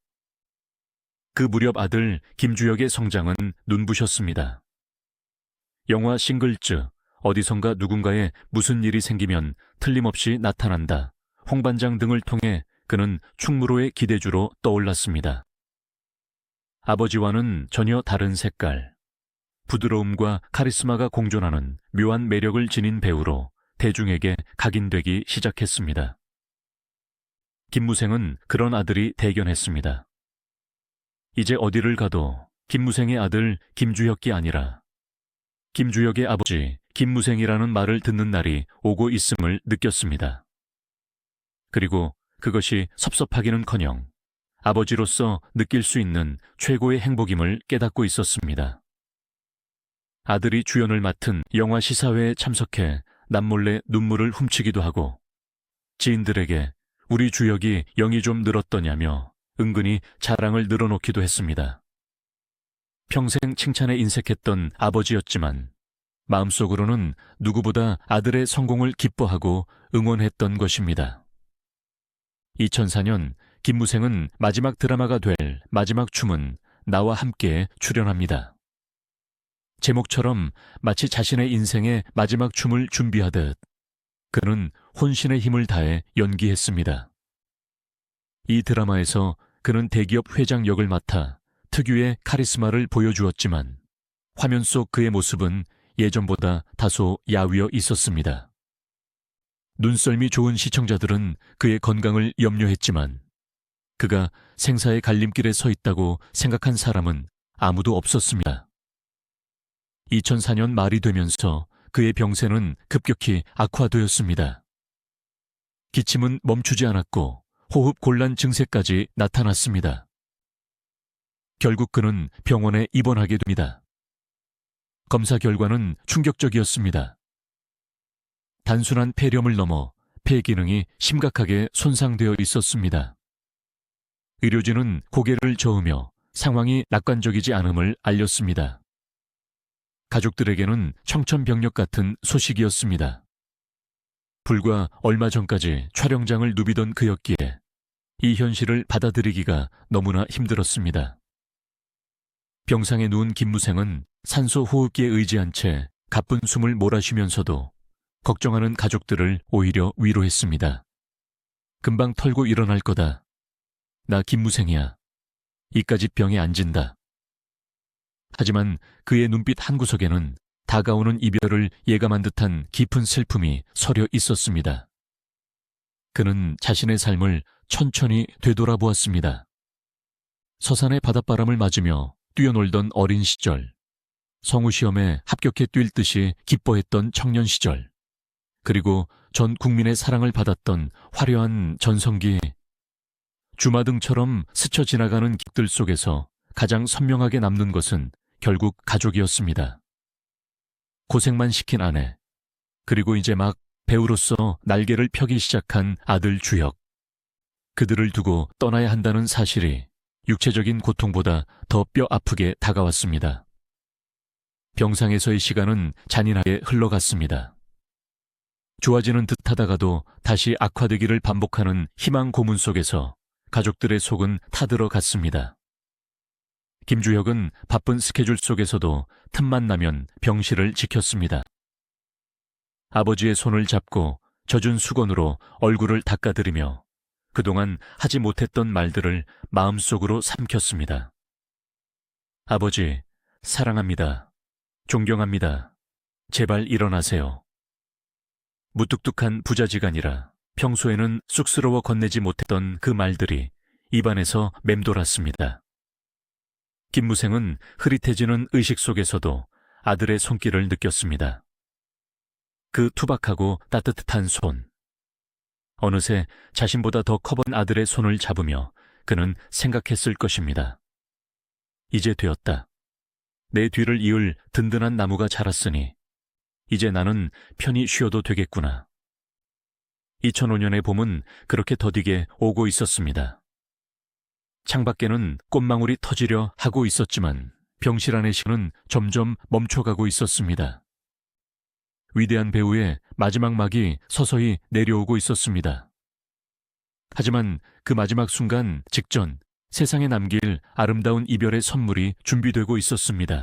그 무렵 아들 김주혁의 성장은 눈부셨습니다. 영화 싱글즈, 어디선가 누군가에 무슨 일이 생기면 틀림없이 나타난다, 홍반장 등을 통해 그는 충무로의 기대주로 떠올랐습니다. 아버지와는 전혀 다른 색깔, 부드러움과 카리스마가 공존하는 묘한 매력을 지닌 배우로 대중에게 각인되기 시작했습니다. 김무생은 그런 아들이 대견했습니다. 이제 어디를 가도 김무생의 아들 김주혁이 아니라 김주혁의 아버지 김무생이라는 말을 듣는 날이 오고 있음을 느꼈습니다. 그리고 그것이 섭섭하기는커녕 아버지로서 느낄 수 있는 최고의 행복임을 깨닫고 있었습니다. 아들이 주연을 맡은 영화 시사회에 참석해 남몰래 눈물을 훔치기도 하고 지인들에게 우리 주혁이 영이 좀 늘었더냐며 은근히 자랑을 늘어놓기도 했습니다. 평생 칭찬에 인색했던 아버지였지만 마음속으로는 누구보다 아들의 성공을 기뻐하고 응원했던 것입니다. 2004년 김무생은 마지막 드라마가 될 마지막 춤은 나와 함께 출연합니다. 제목처럼 마치 자신의 인생의 마지막 춤을 준비하듯 그는 혼신의 힘을 다해 연기했습니다. 이 드라마에서 그는 대기업 회장 역을 맡아 특유의 카리스마를 보여주었지만 화면 속 그의 모습은 예전보다 다소 야위어 있었습니다. 눈썰미 좋은 시청자들은 그의 건강을 염려했지만 그가 생사의 갈림길에 서 있다고 생각한 사람은 아무도 없었습니다. 2004년 말이 되면서 그의 병세는 급격히 악화되었습니다. 기침은 멈추지 않았고 호흡 곤란 증세까지 나타났습니다. 결국 그는 병원에 입원하게 됩니다. 검사 결과는 충격적이었습니다. 단순한 폐렴을 넘어 폐 기능이 심각하게 손상되어 있었습니다. 의료진은 고개를 저으며 상황이 낙관적이지 않음을 알렸습니다. 가족들에게는 청천벽력 같은 소식이었습니다. 불과 얼마 전까지 촬영장을 누비던 그였기에 이 현실을 받아들이기가 너무나 힘들었습니다. 병상에 누운 김무생은 산소 호흡기에 의지한 채 가쁜 숨을 몰아쉬면서도 걱정하는 가족들을 오히려 위로했습니다. 금방 털고 일어날 거다. 나 김무생이야. 이까짓 병에 안 진다. 하지만 그의 눈빛 한구석에는 다가오는 이별을 예감한 듯한 깊은 슬픔이 서려 있었습니다. 그는 자신의 삶을 천천히 되돌아보았습니다. 서산의 바닷바람을 맞으며 뛰어놀던 어린 시절, 성우시험에 합격해 뛸 듯이 기뻐했던 청년 시절, 그리고 전 국민의 사랑을 받았던 화려한 전성기, 주마등처럼 스쳐 지나가는 깃들 속에서 가장 선명하게 남는 것은 결국 가족이었습니다. 고생만 시킨 아내, 그리고 이제 막 배우로서 날개를 펴기 시작한 아들 주혁. 그들을 두고 떠나야 한다는 사실이 육체적인 고통보다 더 뼈 아프게 다가왔습니다. 병상에서의 시간은 잔인하게 흘러갔습니다. 좋아지는 듯 하다가도 다시 악화되기를 반복하는 희망 고문 속에서 가족들의 속은 타들어갔습니다. 김주혁은 바쁜 스케줄 속에서도 틈만 나면 병실을 지켰습니다. 아버지의 손을 잡고 젖은 수건으로 얼굴을 닦아드리며 그동안 하지 못했던 말들을 마음속으로 삼켰습니다. 아버지, 사랑합니다. 존경합니다. 제발 일어나세요. 무뚝뚝한 부자지간이라 평소에는 쑥스러워 건네지 못했던 그 말들이 입안에서 맴돌았습니다. 김무생은 흐릿해지는 의식 속에서도 아들의 손길을 느꼈습니다. 그 투박하고 따뜻한 손. 어느새 자신보다 더 커본 아들의 손을 잡으며 그는 생각했을 것입니다. 이제 되었다. 내 뒤를 이을 든든한 나무가 자랐으니 이제 나는 편히 쉬어도 되겠구나. 2005년의 봄은 그렇게 더디게 오고 있었습니다. 창밖에는 꽃망울이 터지려 하고 있었지만 병실 안의 시간은 점점 멈춰가고 있었습니다. 위대한 배우의 마지막 막이 서서히 내려오고 있었습니다. 하지만 그 마지막 순간 직전 세상에 남길 아름다운 이별의 선물이 준비되고 있었습니다.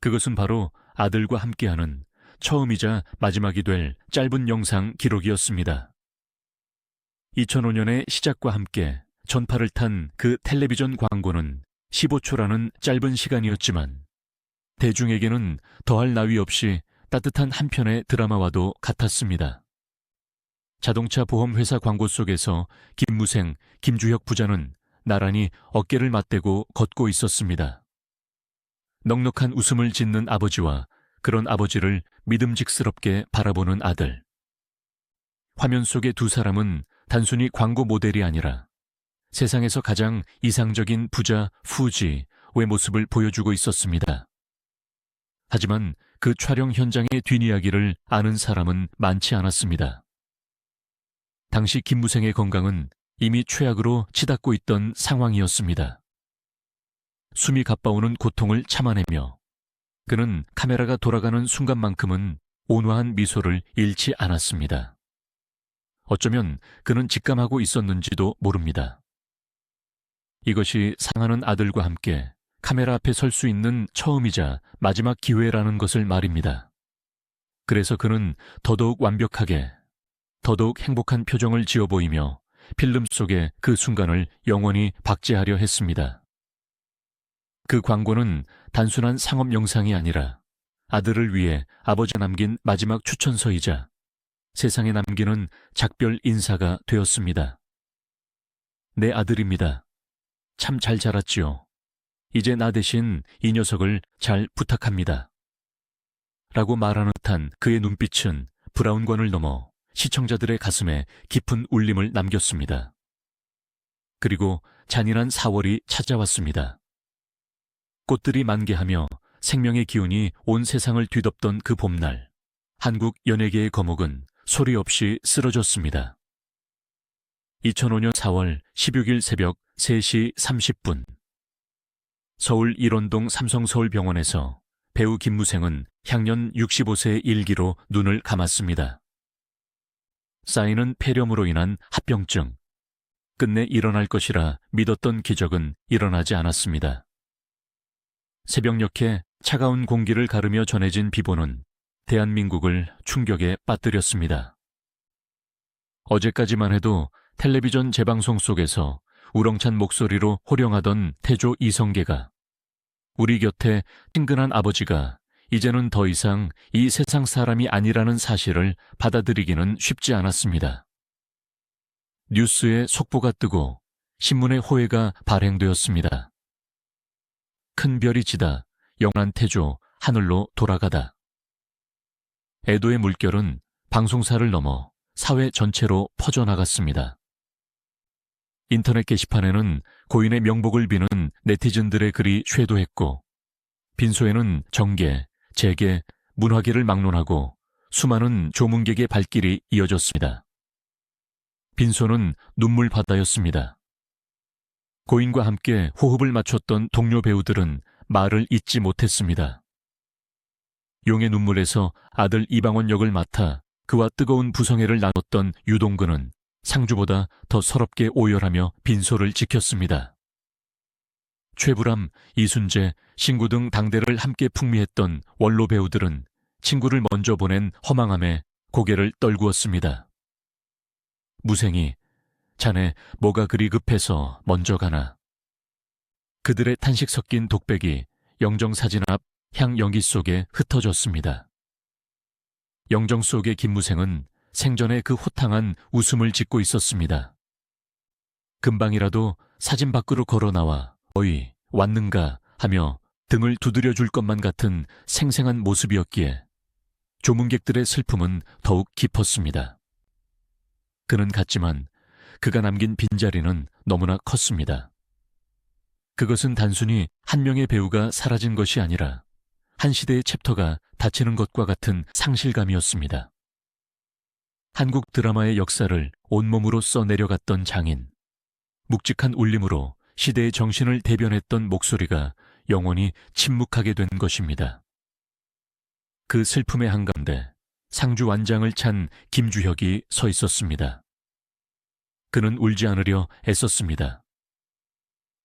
그것은 바로 아들과 함께하는 처음이자 마지막이 될 짧은 영상 기록이었습니다. 2005년의 시작과 함께 전파를 탄 그 텔레비전 광고는 15초라는 짧은 시간이었지만 대중에게는 더할 나위 없이 따뜻한 한 편의 드라마와도 같았습니다. 자동차 보험회사 광고 속에서 김무생, 김주혁 부자는 나란히 어깨를 맞대고 걷고 있었습니다. 넉넉한 웃음을 짓는 아버지와 그런 아버지를 믿음직스럽게 바라보는 아들. 화면 속의 두 사람은 단순히 광고 모델이 아니라 세상에서 가장 이상적인 부자 후지의 모습을 보여주고 있었습니다. 하지만 그 촬영 현장의 뒷이야기를 아는 사람은 많지 않았습니다. 당시 김무생의 건강은 이미 최악으로 치닫고 있던 상황이었습니다. 숨이 가빠오는 고통을 참아내며 그는 카메라가 돌아가는 순간만큼은 온화한 미소를 잃지 않았습니다. 어쩌면 그는 직감하고 있었는지도 모릅니다. 이것이 사랑하는 아들과 함께 카메라 앞에 설 수 있는 처음이자 마지막 기회라는 것을 말입니다. 그래서 그는 더더욱 완벽하게, 더더욱 행복한 표정을 지어 보이며 필름 속에 그 순간을 영원히 박제하려 했습니다. 그 광고는 단순한 상업 영상이 아니라 아들을 위해 아버지가 남긴 마지막 추천서이자 세상에 남기는 작별 인사가 되었습니다. 내 아들입니다. 참 잘 자랐지요. 이제 나 대신 이 녀석을 잘 부탁합니다. 라고 말하는 듯한 그의 눈빛은 브라운관을 넘어 시청자들의 가슴에 깊은 울림을 남겼습니다. 그리고 잔인한 4월이 찾아왔습니다. 꽃들이 만개하며 생명의 기운이 온 세상을 뒤덮던 그 봄날, 한국 연예계의 거목은 소리 없이 쓰러졌습니다. 2005년 4월 16일 새벽 3시 30분 서울 일원동 삼성서울병원에서 배우 김무생은 향년 65세의 일기로 눈을 감았습니다. 쌓이는 폐렴으로 인한 합병증. 끝내 일어날 것이라 믿었던 기적은 일어나지 않았습니다. 새벽녘에 차가운 공기를 가르며 전해진 비보는 대한민국을 충격에 빠뜨렸습니다. 어제까지만 해도 텔레비전 재방송 속에서 우렁찬 목소리로 호령하던 태조 이성계가 우리 곁에 친근한 아버지가 이제는 더 이상 이 세상 사람이 아니라는 사실을 받아들이기는 쉽지 않았습니다. 뉴스에 속보가 뜨고 신문의 호해가 발행되었습니다. 큰 별이 지다 영원한 태조 하늘로 돌아가다. 애도의 물결은 방송사를 넘어 사회 전체로 퍼져나갔습니다. 인터넷 게시판에는 고인의 명복을 비는 네티즌들의 글이 쇄도했고 빈소에는 정계, 재계, 문화계를 막론하고 수많은 조문객의 발길이 이어졌습니다. 빈소는 눈물바다였습니다. 고인과 함께 호흡을 맞췄던 동료 배우들은 말을 잇지 못했습니다. 용의 눈물에서 아들 이방원 역을 맡아 그와 뜨거운 부성애를 나눴던 유동근은 상주보다 더 서럽게 오열하며 빈소를 지켰습니다. 최불암, 이순재, 신구 등 당대를 함께 풍미했던 원로 배우들은 친구를 먼저 보낸 허망함에 고개를 떨구었습니다. 무생이, 자네 뭐가 그리 급해서 먼저 가나. 그들의 탄식 섞인 독백이 영정사진 앞 향연기 속에 흩어졌습니다. 영정 속의 김무생은 생전에 그 호탕한 웃음을 짓고 있었습니다. 금방이라도 사진 밖으로 걸어나와 어이 왔는가 하며 등을 두드려 줄 것만 같은 생생한 모습이었기에 조문객들의 슬픔은 더욱 깊었습니다. 그는 갔지만 그가 남긴 빈자리는 너무나 컸습니다. 그것은 단순히 한 명의 배우가 사라진 것이 아니라 한 시대의 챕터가 닫히는 것과 같은 상실감이었습니다. 한국 드라마의 역사를 온몸으로 써내려갔던 장인, 묵직한 울림으로 시대의 정신을 대변했던 목소리가 영원히 침묵하게 된 것입니다. 그 슬픔의 한가운데 상주 완장을 찬 김주혁이 서 있었습니다. 그는 울지 않으려 애썼습니다.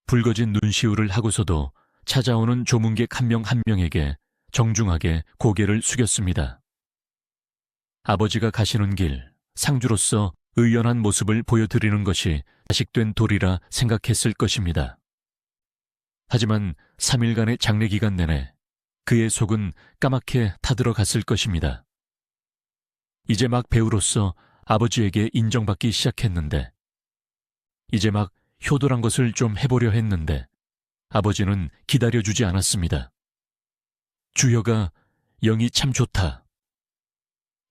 붉어진 눈시울을 하고서도 찾아오는 조문객 한 명 한 명에게 정중하게 고개를 숙였습니다. 아버지가 가시는 길, 상주로서 의연한 모습을 보여드리는 것이 자식된 도리라 생각했을 것입니다. 하지만 3일간의 장례 기간 내내 그의 속은 까맣게 타들어갔을 것입니다. 이제 막 배우로서 아버지에게 인정받기 시작했는데, 이제 막 효도란 것을 좀 해보려 했는데 아버지는 기다려주지 않았습니다. 주혁아, 영이 참 좋다.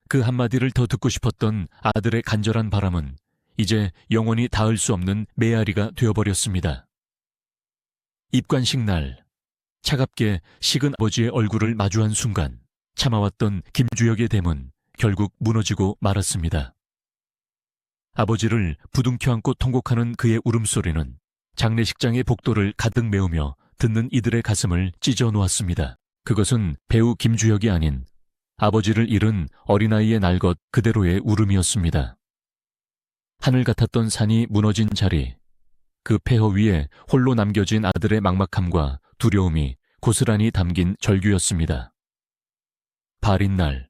그 한마디를 더 듣고 싶었던 아들의 간절한 바람은 이제 영원히 닿을 수 없는 메아리가 되어버렸습니다. 입관식 날, 차갑게 식은 아버지의 얼굴을 마주한 순간 참아왔던 김주혁의 댐은 결국 무너지고 말았습니다. 아버지를 부둥켜 안고 통곡하는 그의 울음소리는 장례식장의 복도를 가득 메우며 듣는 이들의 가슴을 찢어 놓았습니다. 그것은 배우 김주혁이 아닌 아버지를 잃은 어린아이의 날 것 그대로의 울음이었습니다. 하늘 같았던 산이 무너진 자리, 그 폐허 위에 홀로 남겨진 아들의 막막함과 두려움이 고스란히 담긴 절규였습니다. 발인 날,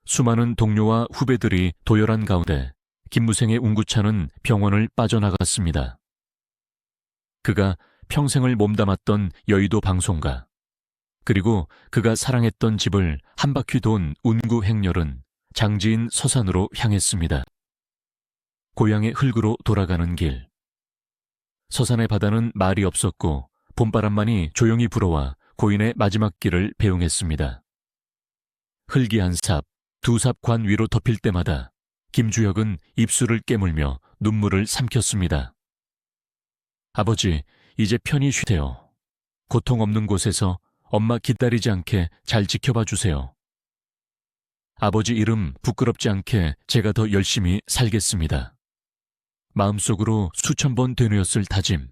수많은 동료와 후배들이 도열한 가운데 김무생의 운구차는 병원을 빠져나갔습니다. 그가 평생을 몸담았던 여의도 방송가, 그리고 그가 사랑했던 집을 한 바퀴 돈 운구 행렬은 장지인 서산으로 향했습니다. 고향의 흙으로 돌아가는 길. 서산의 바다는 말이 없었고 봄바람만이 조용히 불어와 고인의 마지막 길을 배웅했습니다. 흙이 한 삽, 두 삽 관 위로 덮일 때마다 김주혁은 입술을 깨물며 눈물을 삼켰습니다. 아버지, 이제 편히 쉬세요. 고통 없는 곳에서 엄마 기다리지 않게 잘 지켜봐 주세요. 아버지 이름 부끄럽지 않게 제가 더 열심히 살겠습니다. 마음속으로 수천 번 되뇌었을 다짐.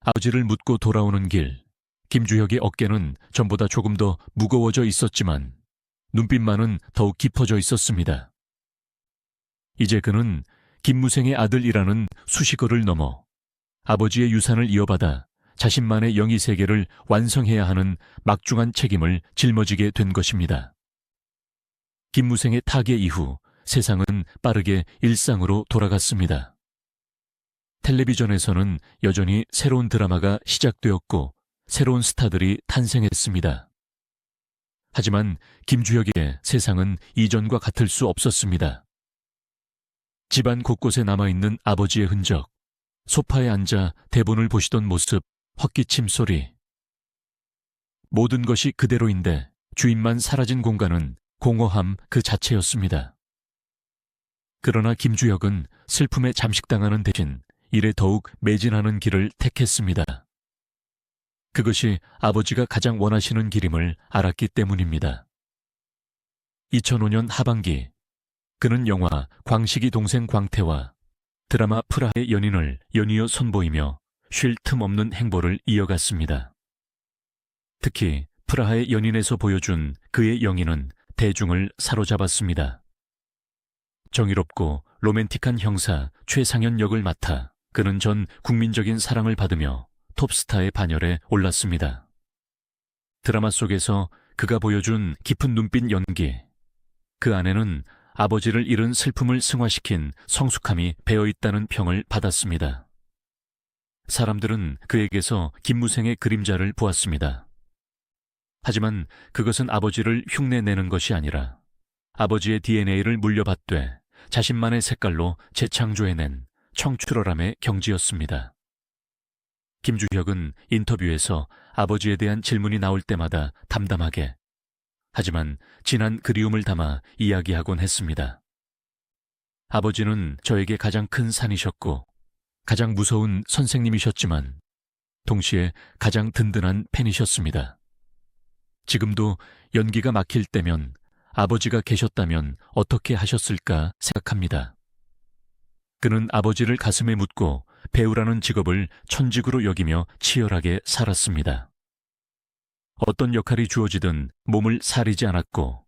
아버지를 묻고 돌아오는 길, 김주혁의 어깨는 전보다 조금 더 무거워져 있었지만 눈빛만은 더욱 깊어져 있었습니다. 이제 그는 김무생의 아들이라는 수식어를 넘어 아버지의 유산을 이어받아 자신만의 영의 세계를 완성해야 하는 막중한 책임을 짊어지게 된 것입니다. 김무생의 타계 이후 세상은 빠르게 일상으로 돌아갔습니다. 텔레비전에서는 여전히 새로운 드라마가 시작되었고 새로운 스타들이 탄생했습니다. 하지만 김주혁의 세상은 이전과 같을 수 없었습니다. 집안 곳곳에 남아있는 아버지의 흔적, 소파에 앉아 대본을 보시던 모습, 헛기침 소리. 모든 것이 그대로인데 주인만 사라진 공간은 공허함 그 자체였습니다. 그러나 김주혁은 슬픔에 잠식당하는 대신 일에 더욱 매진하는 길을 택했습니다. 그것이 아버지가 가장 원하시는 길임을 알았기 때문입니다. 2005년 하반기, 그는 영화 광식이 동생 광태와 드라마 프라하의 연인을 연이어 선보이며 쉴 틈 없는 행보를 이어갔습니다. 특히 프라하의 연인에서 보여준 그의 영인은 대중을 사로잡았습니다. 정의롭고 로맨틱한 형사 최상현 역을 맡아 그는 전 국민적인 사랑을 받으며 톱스타의 반열에 올랐습니다. 드라마 속에서 그가 보여준 깊은 눈빛 연기, 그 안에는 아버지를 잃은 슬픔을 승화시킨 성숙함이 배어있다는 평을 받았습니다. 사람들은 그에게서 김무생의 그림자를 보았습니다. 하지만 그것은 아버지를 흉내내는 것이 아니라 아버지의 DNA를 물려받되 자신만의 색깔로 재창조해낸 청출어람의 경지였습니다. 김주혁은 인터뷰에서 아버지에 대한 질문이 나올 때마다 담담하게, 하지만 진한 그리움을 담아 이야기하곤 했습니다. 아버지는 저에게 가장 큰 산이셨고 가장 무서운 선생님이셨지만 동시에 가장 든든한 팬이셨습니다. 지금도 연기가 막힐 때면 아버지가 계셨다면 어떻게 하셨을까 생각합니다. 그는 아버지를 가슴에 묻고 배우라는 직업을 천직으로 여기며 치열하게 살았습니다. 어떤 역할이 주어지든 몸을 사리지 않았고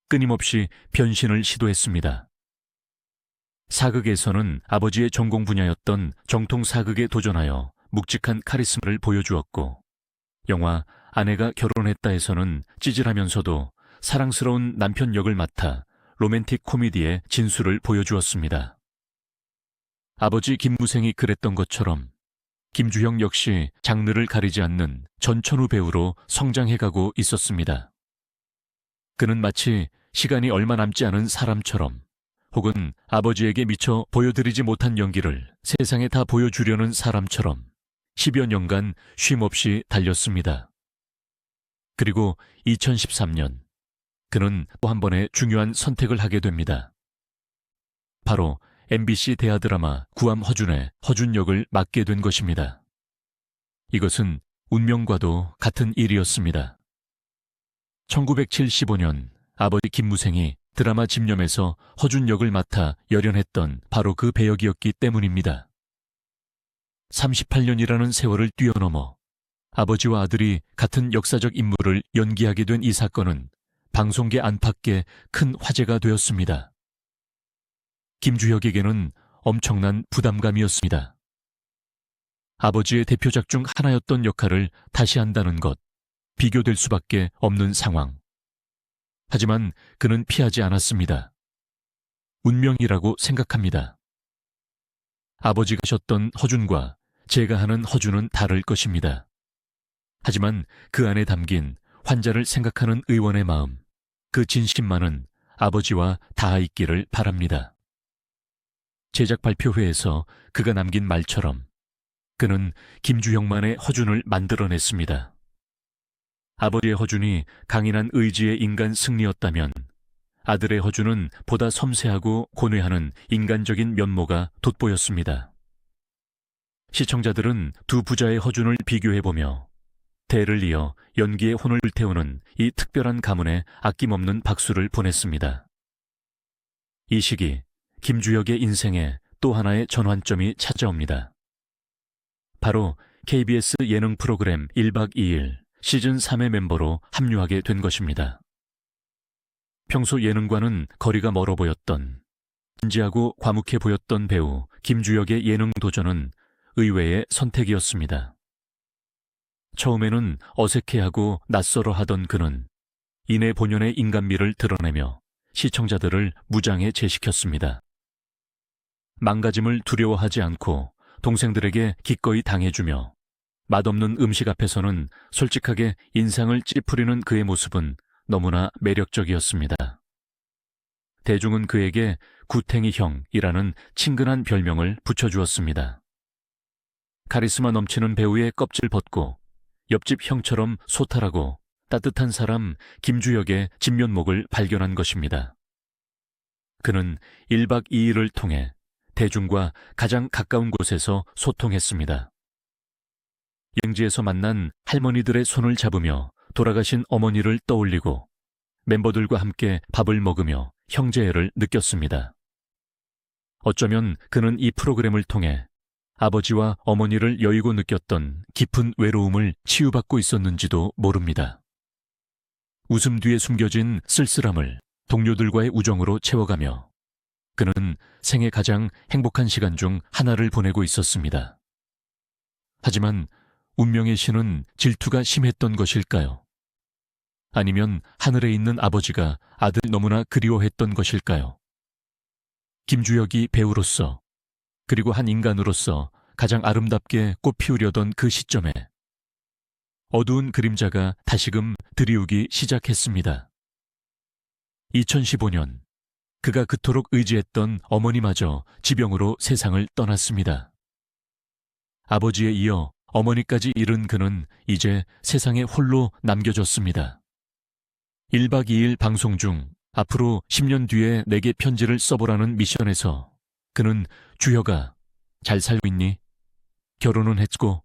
끊임없이 변신을 시도했습니다. 사극에서는 아버지의 전공 분야였던 정통 사극에 도전하여 묵직한 카리스마를 보여주었고, 영화 아내가 결혼했다에서는 찌질하면서도 사랑스러운 남편 역을 맡아 로맨틱 코미디의 진수를 보여주었습니다. 아버지 김무생이 그랬던 것처럼 김주혁 역시 장르를 가리지 않는 전천후 배우로 성장해가고 있었습니다. 그는 마치 시간이 얼마 남지 않은 사람처럼, 혹은 아버지에게 미처 보여드리지 못한 연기를 세상에 다 보여주려는 사람처럼 10여 년간 쉼없이 달렸습니다. 그리고 2013년, 그는 또 한 번의 중요한 선택을 하게 됩니다. 바로 MBC 대하 드라마 구암 허준의 허준 역을 맡게 된 것입니다. 이것은 운명과도 같은 일이었습니다. 1975년 아버지 김무생이 드라마 집념에서 허준 역을 맡아 열연했던 바로 그 배역이었기 때문입니다. 38년이라는 세월을 뛰어넘어 아버지와 아들이 같은 역사적 인물을 연기하게 된 이 사건은 방송계 안팎에 큰 화제가 되었습니다. 김주혁에게는 엄청난 부담감이었습니다. 아버지의 대표작 중 하나였던 역할을 다시 한다는 것, 비교될 수밖에 없는 상황. 하지만 그는 피하지 않았습니다. 운명이라고 생각합니다. 아버지가 하셨던 허준과 제가 하는 허준은 다를 것입니다. 하지만 그 안에 담긴 환자를 생각하는 의원의 마음, 그 진심만은 아버지와 닿아있기를 바랍니다. 제작 발표회에서 그가 남긴 말처럼 그는 김주혁만의 허준을 만들어냈습니다. 아버지의 허준이 강인한 의지의 인간 승리였다면 아들의 허준은 보다 섬세하고 고뇌하는 인간적인 면모가 돋보였습니다. 시청자들은 두 부자의 허준을 비교해보며 대를 이어 연기의 혼을 불태우는 이 특별한 가문에 아낌없는 박수를 보냈습니다. 이 시기 김주혁의 인생에 또 하나의 전환점이 찾아옵니다. 바로 KBS 예능 프로그램 1박 2일 시즌 3의 멤버로 합류하게 된 것입니다. 평소 예능과는 거리가 멀어 보였던, 진지하고 과묵해 보였던 배우 김주혁의 예능 도전은 의외의 선택이었습니다. 처음에는 어색해하고 낯설어 하던 그는 이내 본연의 인간미를 드러내며 시청자들을 무장해 제시켰습니다. 망가짐을 두려워하지 않고 동생들에게 기꺼이 당해주며 맛없는 음식 앞에서는 솔직하게 인상을 찌푸리는 그의 모습은 너무나 매력적이었습니다. 대중은 그에게 구탱이 형이라는 친근한 별명을 붙여주었습니다. 카리스마 넘치는 배우의 껍질 벗고 옆집 형처럼 소탈하고 따뜻한 사람 김주혁의 진면목을 발견한 것입니다. 그는 1박 2일을 통해 대중과 가장 가까운 곳에서 소통했습니다. 여행지에서 만난 할머니들의 손을 잡으며 돌아가신 어머니를 떠올리고 멤버들과 함께 밥을 먹으며 형제애를 느꼈습니다. 어쩌면 그는 이 프로그램을 통해 아버지와 어머니를 여의고 느꼈던 깊은 외로움을 치유받고 있었는지도 모릅니다. 웃음 뒤에 숨겨진 쓸쓸함을 동료들과의 우정으로 채워가며 그는 생애 가장 행복한 시간 중 하나를 보내고 있었습니다. 하지만 운명의 신은 질투가 심했던 것일까요? 아니면 하늘에 있는 아버지가 아들 너무나 그리워했던 것일까요? 김주혁이 배우로서 그리고 한 인간으로서 가장 아름답게 꽃 피우려던 그 시점에 어두운 그림자가 다시금 드리우기 시작했습니다. 2015년 그가 그토록 의지했던 어머니마저 지병으로 세상을 떠났습니다. 아버지에 이어 어머니까지 잃은 그는 이제 세상에 홀로 남겨졌습니다. 1박 2일 방송 중 앞으로 10년 뒤에 내게 편지를 써보라는 미션에서 그는 주혁아, 잘 살고 있니? 결혼은 했고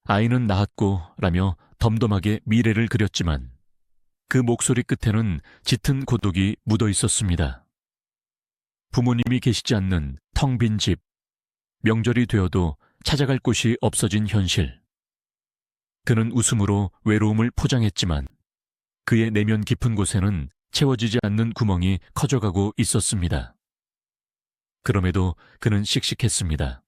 아이는 낳았고 라며 덤덤하게 미래를 그렸지만 그 목소리 끝에는 짙은 고독이 묻어 있었습니다. 부모님이 계시지 않는 텅 빈 집, 명절이 되어도 찾아갈 곳이 없어진 현실. 그는 웃음으로 외로움을 포장했지만 그의 내면 깊은 곳에는 채워지지 않는 구멍이 커져가고 있었습니다. 그럼에도 그는 씩씩했습니다.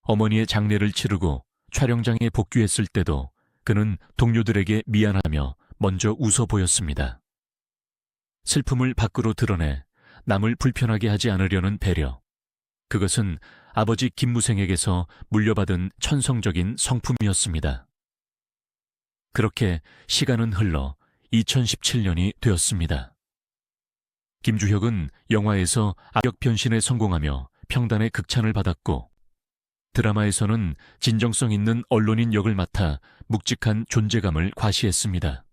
어머니의 장례를 치르고 촬영장에 복귀했을 때도 그는 동료들에게 미안하며 먼저 웃어 보였습니다. 슬픔을 밖으로 드러내 남을 불편하게 하지 않으려는 배려. 그것은 아버지 김무생에게서 물려받은 천성적인 성품이었습니다. 그렇게 시간은 흘러 2017년이 되었습니다. 김주혁은 영화에서 악역 변신에 성공하며 평단의 극찬을 받았고 드라마에서는 진정성 있는 언론인 역을 맡아 묵직한 존재감을 과시했습니다.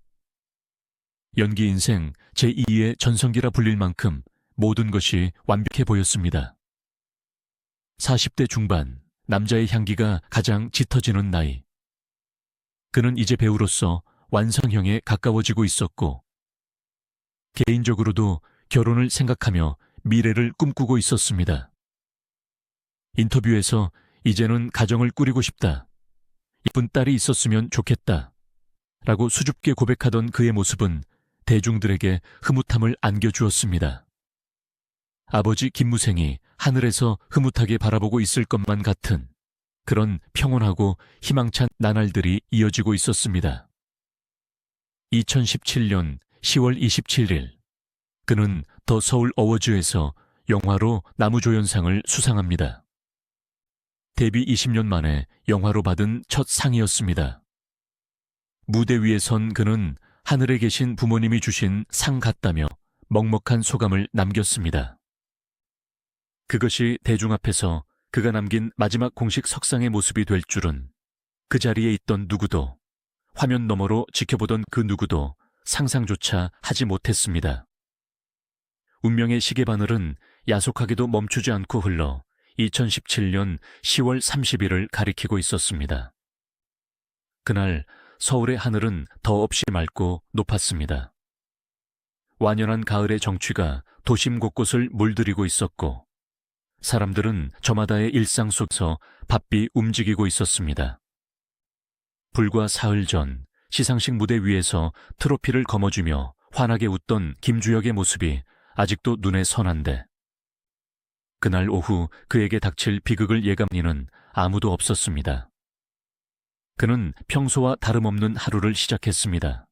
연기 인생 제2의 전성기라 불릴 만큼 모든 것이 완벽해 보였습니다. 40대 중반, 남자의 향기가 가장 짙어지는 나이. 그는 이제 배우로서 완성형에 가까워지고 있었고 개인적으로도 결혼을 생각하며 미래를 꿈꾸고 있었습니다. 인터뷰에서 이제는 가정을 꾸리고 싶다. 이쁜 딸이 있었으면 좋겠다. 라고 수줍게 고백하던 그의 모습은 대중들에게 흐뭇함을 안겨주었습니다. 아버지 김무생이 하늘에서 흐뭇하게 바라보고 있을 것만 같은 그런 평온하고 희망찬 나날들이 이어지고 있었습니다. 2017년 10월 27일, 그는 더 서울 어워즈에서 영화로 나무조연상을 수상합니다. 데뷔 20년 만에 영화로 받은 첫 상이었습니다. 무대 위에 선 그는 하늘에 계신 부모님이 주신 상 같다며 먹먹한 소감을 남겼습니다. 그것이 대중 앞에서 그가 남긴 마지막 공식 석상의 모습이 될 줄은 그 자리에 있던 누구도, 화면 너머로 지켜보던 그 누구도 상상조차 하지 못했습니다. 운명의 시계바늘은 야속하게도 멈추지 않고 흘러 2017년 10월 30일을 가리키고 있었습니다. 그날 서울의 하늘은 더없이 맑고 높았습니다. 완연한 가을의 정취가 도심 곳곳을 물들이고 있었고, 사람들은 저마다의 일상 속에서 바삐 움직이고 있었습니다. 불과 사흘 전 시상식 무대 위에서 트로피를 거머쥐며 환하게 웃던 김주혁의 모습이 아직도 눈에 선한데, 그날 오후 그에게 닥칠 비극을 예감하는 아무도 없었습니다. 그는 평소와 다름없는 하루를 시작했습니다.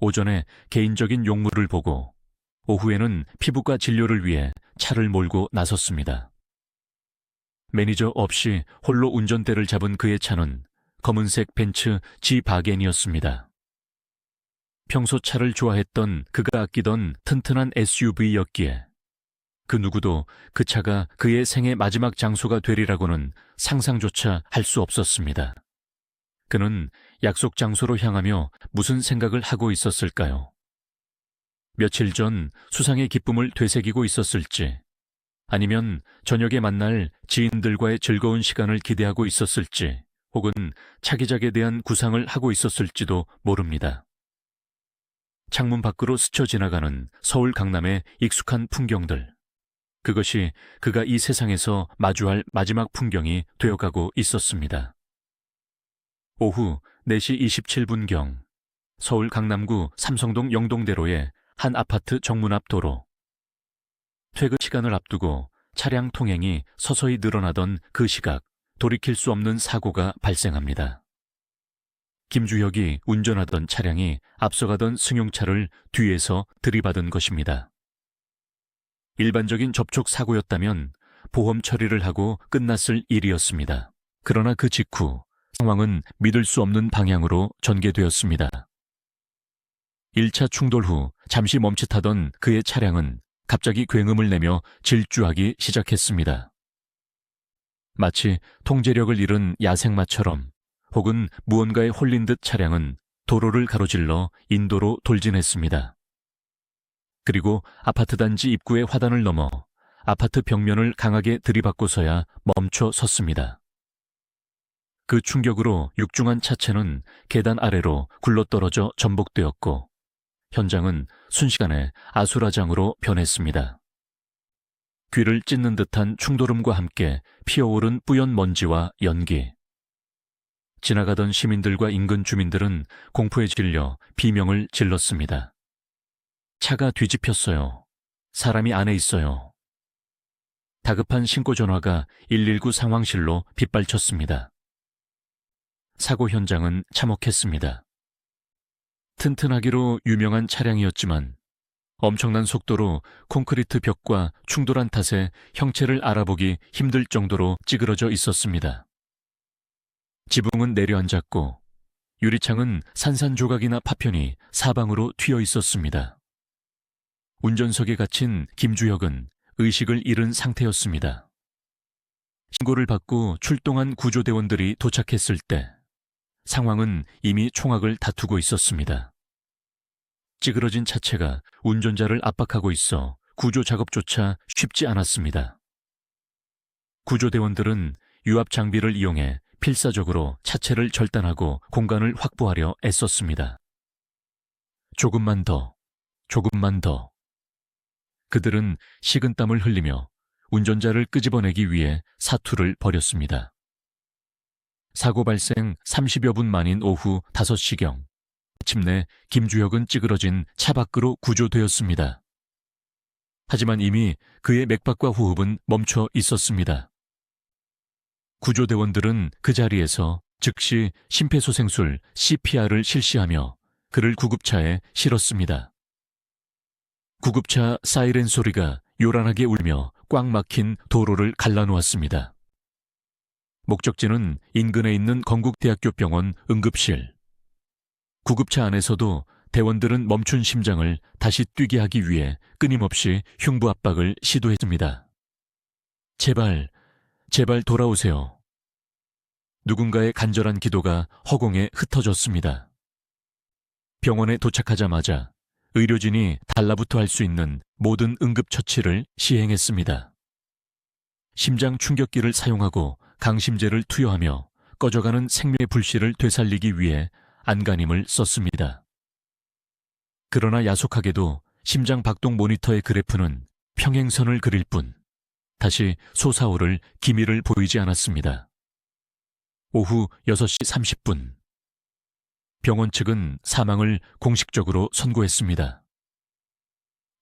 오전에 개인적인 용무를 보고 오후에는 피부과 진료를 위해 차를 몰고 나섰습니다. 매니저 없이 홀로 운전대를 잡은 그의 차는 검은색 벤츠 G 바겐이었습니다. 평소 차를 좋아했던 그가 아끼던 튼튼한 SUV였기에 그 누구도 그 차가 그의 생의 마지막 장소가 되리라고는 상상조차 할 수 없었습니다. 그는 약속 장소로 향하며 무슨 생각을 하고 있었을까요? 며칠 전 수상의 기쁨을 되새기고 있었을지, 아니면 저녁에 만날 지인들과의 즐거운 시간을 기대하고 있었을지, 혹은 차기작에 대한 구상을 하고 있었을지도 모릅니다. 창문 밖으로 스쳐 지나가는 서울 강남의 익숙한 풍경들, 그것이 그가 이 세상에서 마주할 마지막 풍경이 되어가고 있었습니다. 오후 4시 27분경 서울 강남구 삼성동 영동대로의 한 아파트 정문 앞 도로. 퇴근 시간을 앞두고 차량 통행이 서서히 늘어나던 그 시각, 돌이킬 수 없는 사고가 발생합니다. 김주혁이 운전하던 차량이 앞서가던 승용차를 뒤에서 들이받은 것입니다. 일반적인 접촉 사고였다면 보험 처리를 하고 끝났을 일이었습니다. 그러나 그 직후 상황은 믿을 수 없는 방향으로 전개되었습니다. 1차 충돌 후 잠시 멈칫하던 그의 차량은 갑자기 굉음을 내며 질주하기 시작했습니다. 마치 통제력을 잃은 야생마처럼, 혹은 무언가에 홀린 듯 차량은 도로를 가로질러 인도로 돌진했습니다. 그리고 아파트 단지 입구의 화단을 넘어 아파트 벽면을 강하게 들이받고서야 멈춰 섰습니다. 그 충격으로 육중한 차체는 계단 아래로 굴러떨어져 전복되었고, 현장은 순식간에 아수라장으로 변했습니다. 귀를 찢는 듯한 충돌음과 함께 피어오른 뿌연 먼지와 연기. 지나가던 시민들과 인근 주민들은 공포에 질려 비명을 질렀습니다. 차가 뒤집혔어요. 사람이 안에 있어요. 다급한 신고 전화가 119 상황실로 빗발쳤습니다. 사고 현장은 참혹했습니다. 튼튼하기로 유명한 차량이었지만 엄청난 속도로 콘크리트 벽과 충돌한 탓에 형체를 알아보기 힘들 정도로 찌그러져 있었습니다. 지붕은 내려앉았고 유리창은 산산조각이나 파편이 사방으로 튀어 있었습니다. 운전석에 갇힌 김주혁은 의식을 잃은 상태였습니다. 신고를 받고 출동한 구조대원들이 도착했을 때 상황은 이미 총악을 다투고 있었습니다. 찌그러진 차체가 운전자를 압박하고 있어 구조 작업조차 쉽지 않았습니다. 구조대원들은 유압 장비를 이용해 필사적으로 차체를 절단하고 공간을 확보하려 애썼습니다. 조금만 더, 조금만 더. 그들은 식은땀을 흘리며 운전자를 끄집어내기 위해 사투를 벌였습니다. 사고 발생 30여 분 만인 오후 5시경, 마침내 김주혁은 찌그러진 차 밖으로 구조되었습니다. 하지만 이미 그의 맥박과 호흡은 멈춰 있었습니다. 구조대원들은 그 자리에서 즉시 심폐소생술 CPR을 실시하며 그를 구급차에 실었습니다. 구급차 사이렌 소리가 요란하게 울며 꽉 막힌 도로를 갈라놓았습니다. 목적지는 인근에 있는 건국대학교 병원 응급실. 구급차 안에서도 대원들은 멈춘 심장을 다시 뛰게 하기 위해 끊임없이 흉부 압박을 시도했습니다. 제발, 제발 돌아오세요. 누군가의 간절한 기도가 허공에 흩어졌습니다. 병원에 도착하자마자 의료진이 달라붙어 할 수 있는 모든 응급처치를 시행했습니다. 심장 충격기를 사용하고 강심제를 투여하며 꺼져가는 생명의 불씨를 되살리기 위해 안간힘을 썼습니다. 그러나 야속하게도 심장 박동 모니터의 그래프는 평행선을 그릴 뿐 다시 솟아오를 기미를 보이지 않았습니다. 오후 6시 30분. 병원 측은 사망을 공식적으로 선고했습니다.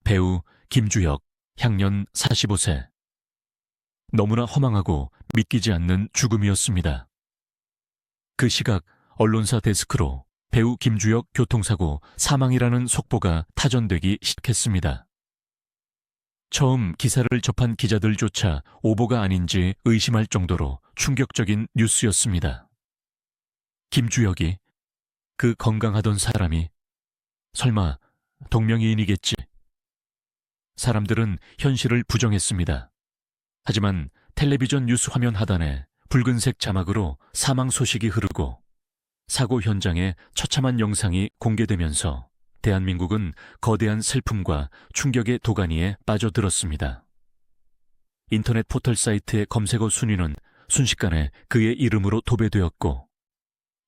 배우 김주혁, 향년 45세. 너무나 허망하고 믿기지 않는 죽음이었습니다. 그 시각 언론사 데스크로 배우 김주혁 교통사고 사망이라는 속보가 타전되기 시작했습니다. 처음 기사를 접한 기자들조차 오보가 아닌지 의심할 정도로 충격적인 뉴스였습니다. 김주혁이, 그 건강하던 사람이, 설마 동명이인이겠지? 사람들은 현실을 부정했습니다. 하지만 텔레비전 뉴스 화면 하단에 붉은색 자막으로 사망 소식이 흐르고 사고 현장의 처참한 영상이 공개되면서 대한민국은 거대한 슬픔과 충격의 도가니에 빠져들었습니다. 인터넷 포털 사이트의 검색어 순위는 순식간에 그의 이름으로 도배되었고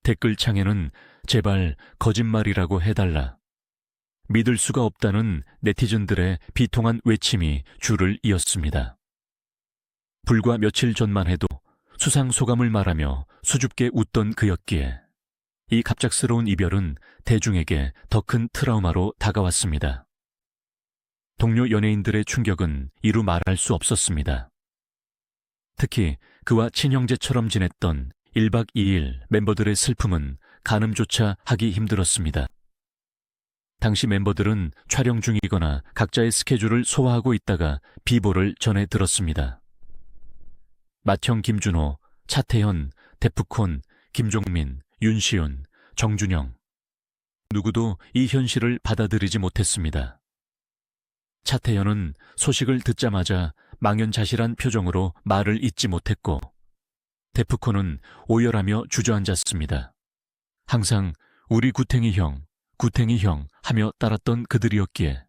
댓글창에는 제발 거짓말이라고 해달라, 믿을 수가 없다는 네티즌들의 비통한 외침이 줄을 이었습니다. 불과 며칠 전만 해도 수상소감을 말하며 수줍게 웃던 그였기에 이 갑작스러운 이별은 대중에게 더 큰 트라우마로 다가왔습니다. 동료 연예인들의 충격은 이루 말할 수 없었습니다. 특히 그와 친형제처럼 지냈던 1박 2일 멤버들의 슬픔은 가늠조차 하기 힘들었습니다. 당시 멤버들은 촬영 중이거나 각자의 스케줄을 소화하고 있다가 비보를 전해 들었습니다. 맏형 김준호, 차태현, 데프콘, 김종민, 윤시윤, 정준영. 누구도 이 현실을 받아들이지 못했습니다. 차태현은 소식을 듣자마자 망연자실한 표정으로 말을 잇지 못했고, 데프콘은 오열하며 주저앉았습니다. 항상 우리 구탱이 형 하며 따랐던 그들이었기에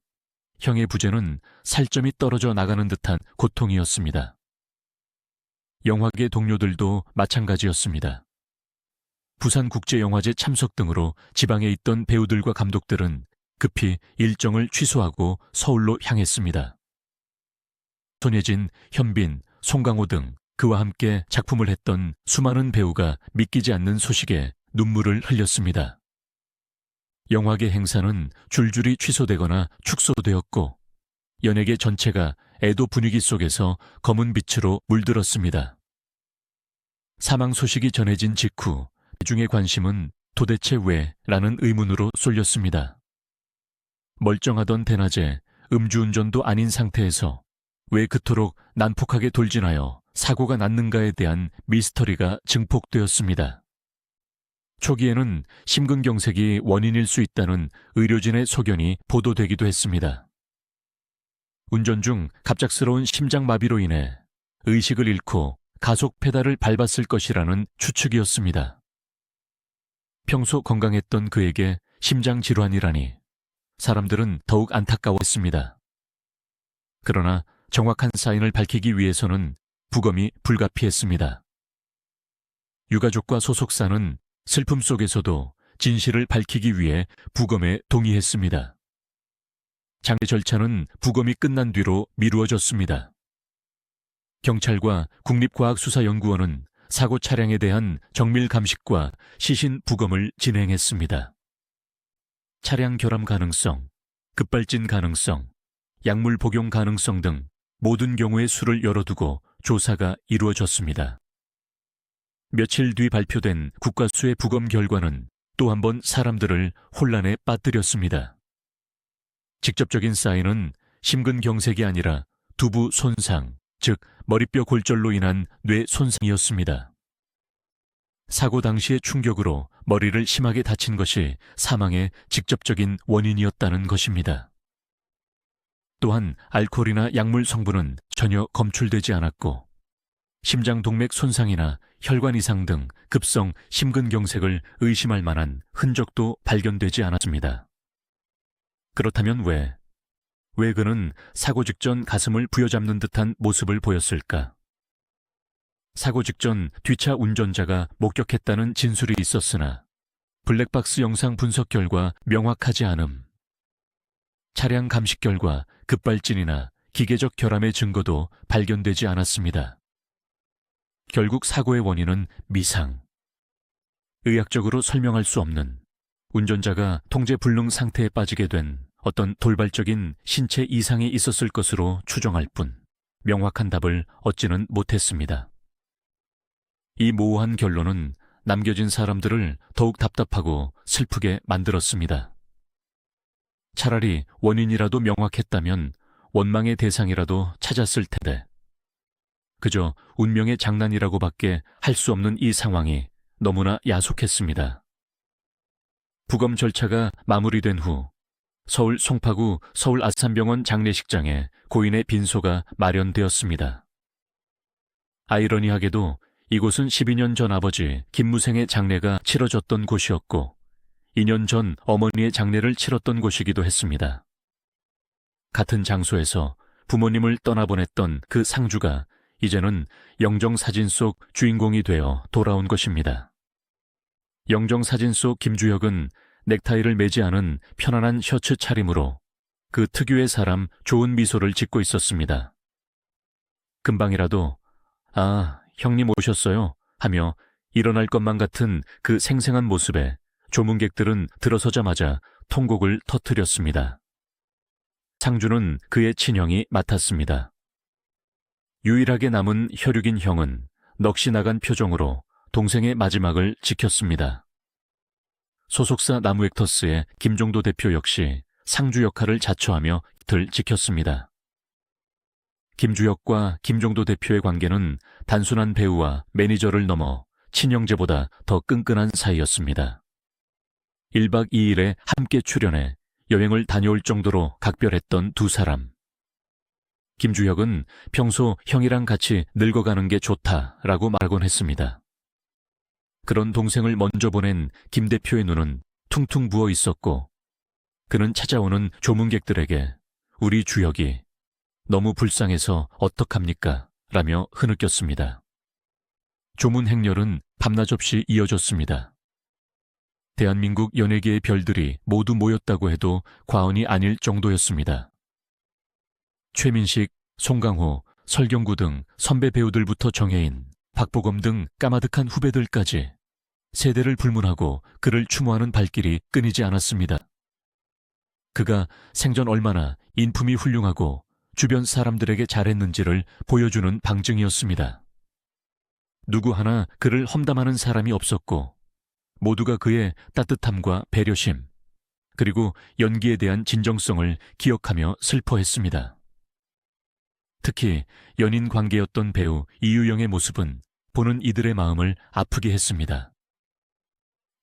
형의 부재는 살점이 떨어져 나가는 듯한 고통이었습니다. 영화계 동료들도 마찬가지였습니다. 부산국제영화제 참석 등으로 지방에 있던 배우들과 감독들은 급히 일정을 취소하고 서울로 향했습니다. 손예진, 현빈, 송강호 등 그와 함께 작품을 했던 수많은 배우가 믿기지 않는 소식에 눈물을 흘렸습니다. 영화계 행사는 줄줄이 취소되거나 축소되었고 연예계 전체가 애도 분위기 속에서 검은 빛으로 물들었습니다. 사망 소식이 전해진 직후 대중의 관심은 도대체 왜? 라는 의문으로 쏠렸습니다. 멀쩡하던 대낮에 음주운전도 아닌 상태에서 왜 그토록 난폭하게 돌진하여 사고가 났는가에 대한 미스터리가 증폭되었습니다. 초기에는 심근경색이 원인일 수 있다는 의료진의 소견이 보도되기도 했습니다. 운전 중 갑작스러운 심장마비로 인해 의식을 잃고 가속 페달을 밟았을 것이라는 추측이었습니다. 평소 건강했던 그에게 심장질환이라니 사람들은 더욱 안타까워했습니다. 그러나 정확한 사인을 밝히기 위해서는 부검이 불가피했습니다. 유가족과 소속사는 슬픔 속에서도 진실을 밝히기 위해 부검에 동의했습니다. 장례 절차는 부검이 끝난 뒤로 미루어졌습니다. 경찰과 국립과학수사연구원은 사고 차량에 대한 정밀 감식과 시신 부검을 진행했습니다. 차량 결함 가능성, 급발진 가능성, 약물 복용 가능성 등 모든 경우의 수를 열어두고 조사가 이루어졌습니다. 며칠 뒤 발표된 국가수의 부검 결과는 또 한 번 사람들을 혼란에 빠뜨렸습니다. 직접적인 사인은 심근경색이 아니라 두부 손상, 즉 머리뼈 골절로 인한 뇌 손상이었습니다. 사고 당시의 충격으로 머리를 심하게 다친 것이 사망의 직접적인 원인이었다는 것입니다. 또한 알코올이나 약물 성분은 전혀 검출되지 않았고 심장동맥 손상이나 혈관 이상 등 급성 심근경색을 의심할 만한 흔적도 발견되지 않았습니다. 그렇다면 왜 그는 사고 직전 가슴을 부여잡는 듯한 모습을 보였을까? 사고 직전 뒷차 운전자가 목격했다는 진술이 있었으나 블랙박스 영상 분석 결과 명확하지 않음, 차량 감식 결과 급발진이나 기계적 결함의 증거도 발견되지 않았습니다. 결국 사고의 원인은 미상, 의학적으로 설명할 수 없는 운전자가 통제 불능 상태에 빠지게 된 어떤 돌발적인 신체 이상이 있었을 것으로 추정할 뿐 명확한 답을 얻지는 못했습니다. 이 모호한 결론은 남겨진 사람들을 더욱 답답하고 슬프게 만들었습니다. 차라리 원인이라도 명확했다면 원망의 대상이라도 찾았을 텐데 그저 운명의 장난이라고밖에 할 수 없는 이 상황이 너무나 야속했습니다. 부검 절차가 마무리된 후 서울 송파구 서울아산병원 장례식장에 고인의 빈소가 마련되었습니다. 아이러니하게도 이곳은 12년 전 아버지 김무생의 장례가 치러졌던 곳이었고 2년 전 어머니의 장례를 치렀던 곳이기도 했습니다. 같은 장소에서 부모님을 떠나보냈던 그 상주가 이제는 영정사진 속 주인공이 되어 돌아온 것입니다. 영정사진 속 김주혁은 넥타이를 매지 않은 편안한 셔츠 차림으로 그 특유의 사람 좋은 미소를 짓고 있었습니다. 금방이라도 "아, 형님 오셨어요" 하며 일어날 것만 같은 그 생생한 모습에 조문객들은 들어서자마자 통곡을 터뜨렸습니다. 상주는 그의 친형이 맡았습니다. 유일하게 남은 혈육인 형은 넋이 나간 표정으로 동생의 마지막을 지켰습니다. 소속사 나무액터스의 김종도 대표 역시 상주 역할을 자처하며 깃을 지켰습니다. 김주혁과 김종도 대표의 관계는 단순한 배우와 매니저를 넘어 친형제보다 더 끈끈한 사이였습니다. 1박 2일에 함께 출연해 여행을 다녀올 정도로 각별했던 두 사람. 김주혁은 평소 형이랑 같이 늙어가는 게 좋다라고 말하곤 했습니다. 그런 동생을 먼저 보낸 김 대표의 눈은 퉁퉁 부어 있었고 그는 찾아오는 조문객들에게 "우리 주혁이 너무 불쌍해서 어떡합니까?" 라며 흐느꼈습니다. 조문 행렬은 밤낮 없이 이어졌습니다. 대한민국 연예계의 별들이 모두 모였다고 해도 과언이 아닐 정도였습니다. 최민식, 송강호, 설경구 등 선배 배우들부터 정혜인, 박보검 등 까마득한 후배들까지 세대를 불문하고 그를 추모하는 발길이 끊이지 않았습니다. 그가 생전 얼마나 인품이 훌륭하고 주변 사람들에게 잘했는지를 보여주는 방증이었습니다. 누구 하나 그를 험담하는 사람이 없었고 모두가 그의 따뜻함과 배려심, 그리고 연기에 대한 진정성을 기억하며 슬퍼했습니다. 특히 연인 관계였던 배우 이유영의 모습은 보는 이들의 마음을 아프게 했습니다.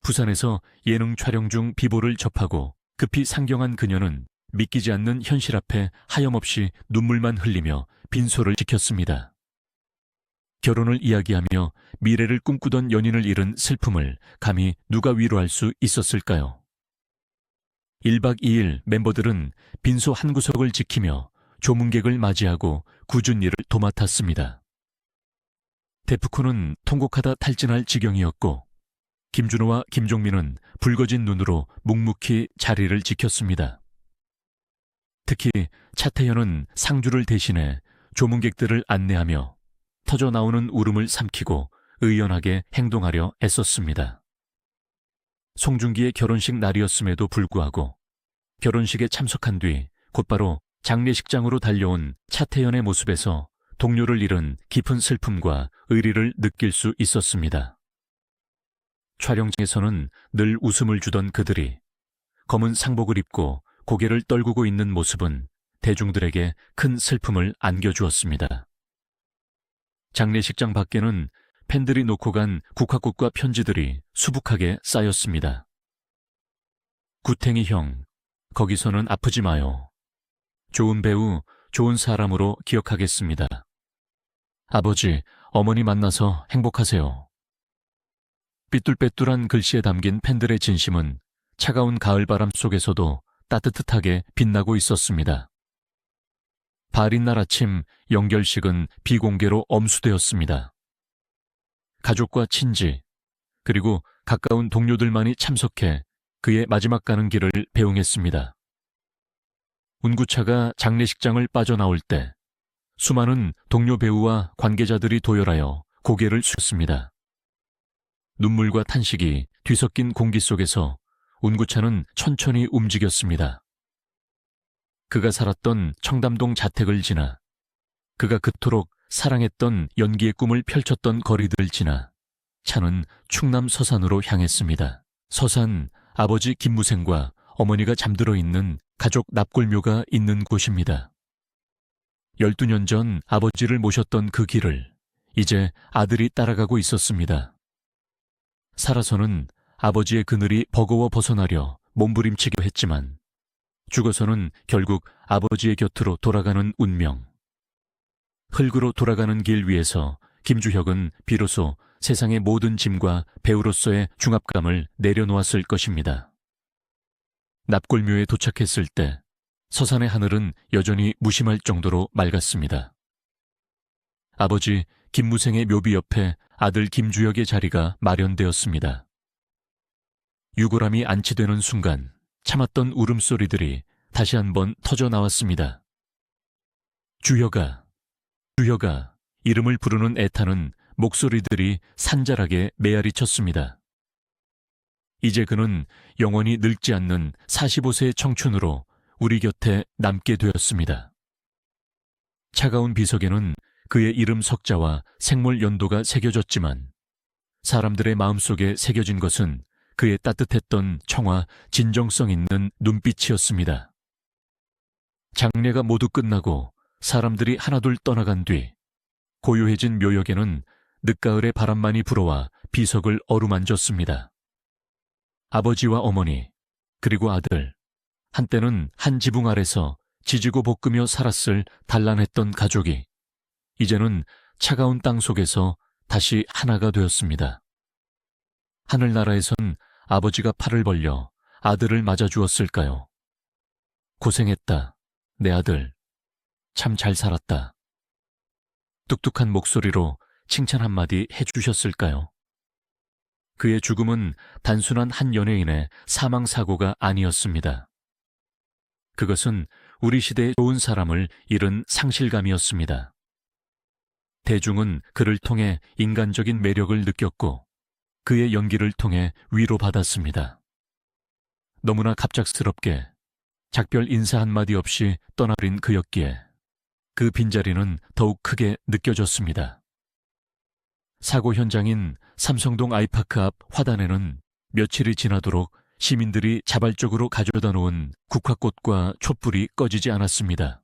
부산에서 예능 촬영 중 비보를 접하고 급히 상경한 그녀는 믿기지 않는 현실 앞에 하염없이 눈물만 흘리며 빈소를 지켰습니다. 결혼을 이야기하며 미래를 꿈꾸던 연인을 잃은 슬픔을 감히 누가 위로할 수 있었을까요? 1박 2일 멤버들은 빈소 한 구석을 지키며 조문객을 맞이하고 굳은 일을 도맡았습니다. 데프콘은 통곡하다 탈진할 지경이었고 김준호와 김종민은 붉어진 눈으로 묵묵히 자리를 지켰습니다. 특히 차태현은 상주를 대신해 조문객들을 안내하며 터져나오는 울음을 삼키고 의연하게 행동하려 애썼습니다. 송중기의 결혼식 날이었음에도 불구하고 결혼식에 참석한 뒤 곧바로 장례식장으로 달려온 차태현의 모습에서 동료를 잃은 깊은 슬픔과 의리를 느낄 수 있었습니다. 촬영장에서는 늘 웃음을 주던 그들이 검은 상복을 입고 고개를 떨구고 있는 모습은 대중들에게 큰 슬픔을 안겨주었습니다. 장례식장 밖에는 팬들이 놓고 간 국화꽃과 편지들이 수북하게 쌓였습니다. 구탱이 형, 거기서는 아프지 마요. 좋은 배우, 좋은 사람으로 기억하겠습니다. 아버지, 어머니 만나서 행복하세요. 삐뚤빼뚤한 글씨에 담긴 팬들의 진심은 차가운 가을바람 속에서도 따뜻하게 빛나고 있었습니다. 발인 날 아침 영결식은 비공개로 엄수되었습니다. 가족과 친지, 그리고 가까운 동료들만이 참석해 그의 마지막 가는 길을 배웅했습니다. 운구차가 장례식장을 빠져나올 때 수많은 동료 배우와 관계자들이 도열하여 고개를 숙였습니다. 눈물과 탄식이 뒤섞인 공기 속에서 운구차는 천천히 움직였습니다. 그가 살았던 청담동 자택을 지나, 그가 그토록 사랑했던 연기의 꿈을 펼쳤던 거리들 지나 차는 충남 서산으로 향했습니다. 서산, 아버지 김무생과 어머니가 잠들어 있는 가족 납골묘가 있는 곳입니다. 12년 전 아버지를 모셨던 그 길을 이제 아들이 따라가고 있었습니다. 살아서는 아버지의 그늘이 버거워 벗어나려 몸부림치기도 했지만 죽어서는 결국 아버지의 곁으로 돌아가는 운명. 흙으로 돌아가는 길 위에서 김주혁은 비로소 세상의 모든 짐과 배우로서의 중압감을 내려놓았을 것입니다. 납골묘에 도착했을 때 서산의 하늘은 여전히 무심할 정도로 맑았습니다. 아버지 김무생의 묘비 옆에 아들 김주혁의 자리가 마련되었습니다. 유골함이 안치되는 순간 참았던 울음소리들이 다시 한번 터져 나왔습니다. 주혁아, 주혁아, 이름을 부르는 애타는 목소리들이 산잘하게 메아리쳤습니다. 이제 그는 영원히 늙지 않는 45세의 청춘으로 우리 곁에 남게 되었습니다. 차가운 비석에는 그의 이름 석자와 생물 연도가 새겨졌지만 사람들의 마음속에 새겨진 것은 그의 따뜻했던 청아 진정성 있는 눈빛이었습니다. 장례가 모두 끝나고 사람들이 하나둘 떠나간 뒤 고요해진 묘역에는 늦가을의 바람만이 불어와 비석을 어루만졌습니다. 아버지와 어머니, 그리고 아들, 한때는 한 지붕 아래서 지지고 볶으며 살았을 단란했던 가족이 이제는 차가운 땅 속에서 다시 하나가 되었습니다. 하늘나라에선 아버지가 팔을 벌려 아들을 맞아주었을까요? 고생했다, 내 아들. 참 잘 살았다. 뚝뚝한 목소리로 칭찬 한마디 해주셨을까요? 그의 죽음은 단순한 한 연예인의 사망사고가 아니었습니다. 그것은 우리 시대의 좋은 사람을 잃은 상실감이었습니다. 대중은 그를 통해 인간적인 매력을 느꼈고 그의 연기를 통해 위로받았습니다. 너무나 갑작스럽게 작별 인사 한마디 없이 떠나버린 그였기에 그 빈자리는 더욱 크게 느껴졌습니다. 사고 현장인 삼성동 아이파크 앞 화단에는 며칠이 지나도록 시민들이 자발적으로 가져다 놓은 국화꽃과 촛불이 꺼지지 않았습니다.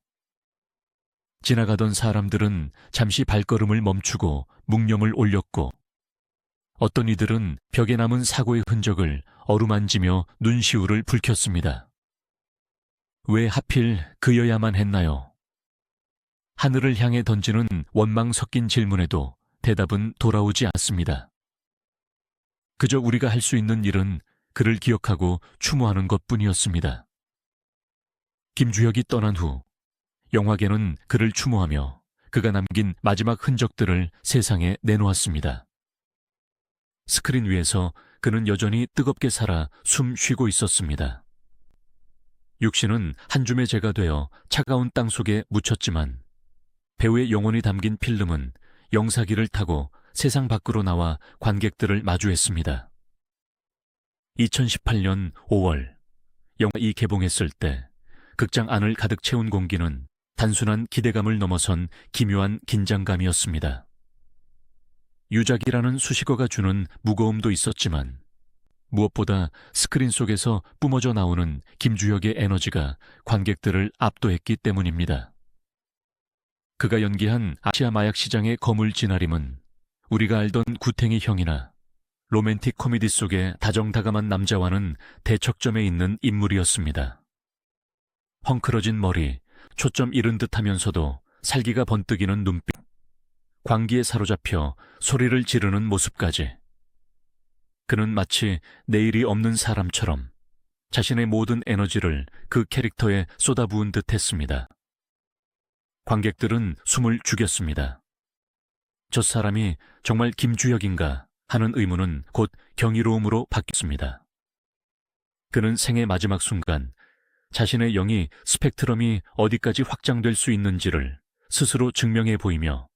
지나가던 사람들은 잠시 발걸음을 멈추고 묵념을 올렸고 어떤 이들은 벽에 남은 사고의 흔적을 어루만지며 눈시울을 붉혔습니다. 왜 하필 그여야만 했나요? 하늘을 향해 던지는 원망 섞인 질문에도 대답은 돌아오지 않습니다. 그저 우리가 할 수 있는 일은 그를 기억하고 추모하는 것뿐이었습니다. 김주혁이 떠난 후 영화계는 그를 추모하며 그가 남긴 마지막 흔적들을 세상에 내놓았습니다. 스크린 위에서 그는 여전히 뜨겁게 살아 숨 쉬고 있었습니다. 육신은 한 줌의 재가 되어 차가운 땅 속에 묻혔지만 배우의 영혼이 담긴 필름은 영사기를 타고 세상 밖으로 나와 관객들을 마주했습니다. 2018년 5월 영화이 개봉했을 때 극장 안을 가득 채운 공기는 단순한 기대감을 넘어선 기묘한 긴장감이었습니다. 유작이라는 수식어가 주는 무거움도 있었지만 무엇보다 스크린 속에서 뿜어져 나오는 김주혁의 에너지가 관객들을 압도했기 때문입니다. 그가 연기한 아시아 마약 시장의 거물 진아림은 우리가 알던 구탱이 형이나 로맨틱 코미디 속의 다정다감한 남자와는 대척점에 있는 인물이었습니다. 헝클어진 머리, 초점 잃은 듯하면서도 살기가 번뜩이는 눈빛, 광기에 사로잡혀 소리를 지르는 모습까지. 그는 마치 내일이 없는 사람처럼 자신의 모든 에너지를 그 캐릭터에 쏟아부은 듯 했습니다. 관객들은 숨을 죽였습니다. 저 사람이 정말 김주혁인가 하는 의문은 곧 경이로움으로 바뀌었습니다. 그는 생의 마지막 순간 자신의 영이 스펙트럼이 어디까지 확장될 수 있는지를 스스로 증명해 보이며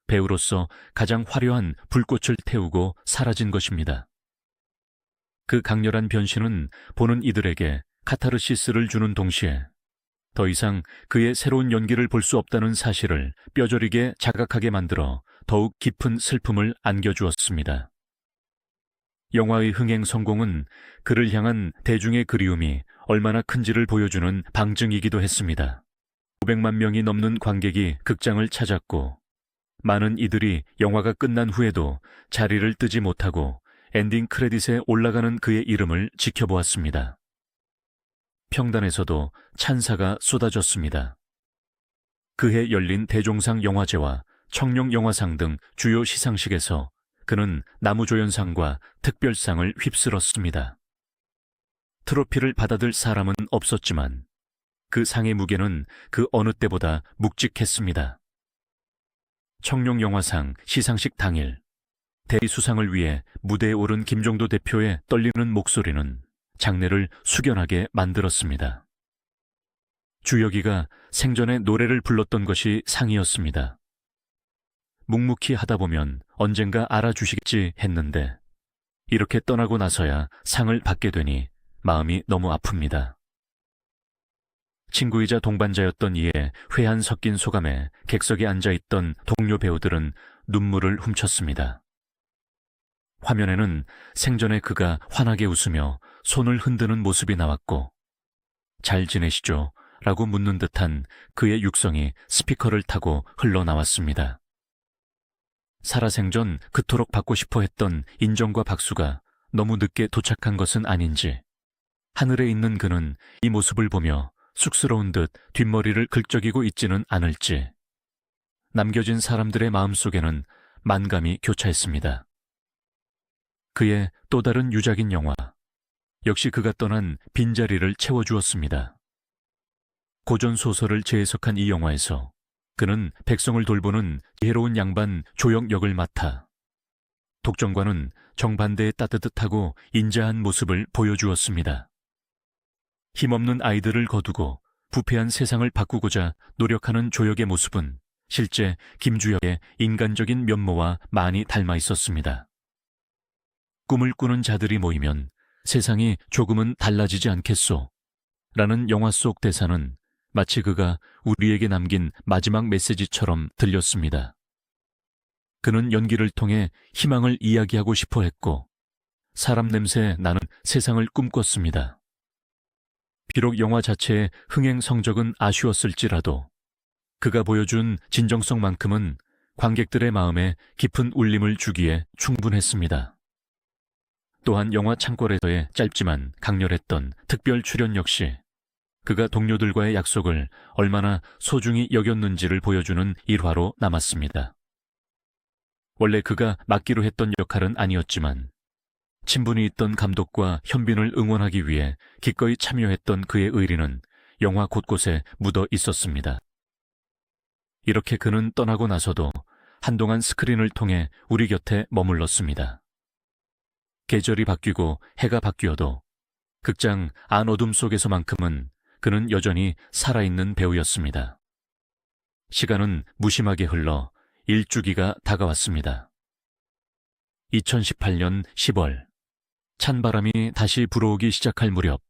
배우로서 가장 화려한 불꽃을 태우고 사라진 것입니다. 그 강렬한 변신은 보는 이들에게 카타르시스를 주는 동시에 더 이상 그의 새로운 연기를 볼 수 없다는 사실을 뼈저리게 자각하게 만들어 더욱 깊은 슬픔을 안겨주었습니다. 영화의 흥행 성공은 그를 향한 대중의 그리움이 얼마나 큰지를 보여주는 방증이기도 했습니다. 500만 명이 넘는 관객이 극장을 찾았고 많은 이들이 영화가 끝난 후에도 자리를 뜨지 못하고 엔딩 크레딧에 올라가는 그의 이름을 지켜보았습니다. 평단에서도 찬사가 쏟아졌습니다. 그해 열린 대종상 영화제와 청룡 영화상 등 주요 시상식에서 그는 나무조연상과 특별상을 휩쓸었습니다. 트로피를 받아들 사람은 없었지만 그 상의 무게는 그 어느 때보다 묵직했습니다. 청룡 영화상 시상식 당일 대리수상을 위해 무대에 오른 김종도 대표의 떨리는 목소리는 장내를 숙연하게 만들었습니다. 주혁이가 생전에 노래를 불렀던 것이 상이었습니다. 묵묵히 하다 보면 언젠가 알아주시겠지 했는데 이렇게 떠나고 나서야 상을 받게 되니 마음이 너무 아픕니다. 친구이자 동반자였던 이의 회한 섞인 소감에 객석에 앉아있던 동료 배우들은 눈물을 훔쳤습니다. 화면에는 생전에 그가 환하게 웃으며 손을 흔드는 모습이 나왔고 잘 지내시죠? 라고 묻는 듯한 그의 육성이 스피커를 타고 흘러나왔습니다. 살아생전 그토록 받고 싶어 했던 인정과 박수가 너무 늦게 도착한 것은 아닌지 하늘에 있는 그는 이 모습을 보며 쑥스러운 듯 뒷머리를 긁적이고 있지는 않을지 남겨진 사람들의 마음속에는 만감이 교차했습니다. 그의 또 다른 유작인 영화, 역시 그가 떠난 빈자리를 채워주었습니다. 고전소설을 재해석한 이 영화에서 그는 백성을 돌보는 지혜로운 양반 조역 역을 맡아 독전과는 정반대의 따뜻하고 인자한 모습을 보여주었습니다. 힘없는 아이들을 거두고 부패한 세상을 바꾸고자 노력하는 조역의 모습은 실제 김주혁의 인간적인 면모와 많이 닮아 있었습니다. 꿈을 꾸는 자들이 모이면 세상이 조금은 달라지지 않겠소? 라는 영화 속 대사는 마치 그가 우리에게 남긴 마지막 메시지처럼 들렸습니다. 그는 연기를 통해 희망을 이야기하고 싶어 했고 사람 냄새 나는 세상을 꿈꿨습니다. 비록 영화 자체의 흥행 성적은 아쉬웠을지라도 그가 보여준 진정성만큼은 관객들의 마음에 깊은 울림을 주기에 충분했습니다. 또한 영화 창궐에서의 짧지만 강렬했던 특별 출연 역시 그가 동료들과의 약속을 얼마나 소중히 여겼는지를 보여주는 일화로 남았습니다. 원래 그가 맡기로 했던 역할은 아니었지만 친분이 있던 감독과 현빈을 응원하기 위해 기꺼이 참여했던 그의 의리는 영화 곳곳에 묻어 있었습니다. 이렇게 그는 떠나고 나서도 한동안 스크린을 통해 우리 곁에 머물렀습니다. 계절이 바뀌고 해가 바뀌어도 극장 안어둠 속에서만큼은 그는 여전히 살아있는 배우였습니다. 시간은 무심하게 흘러 일주기가 다가왔습니다. 2018년 10월 찬바람이 다시 불어오기 시작할 무렵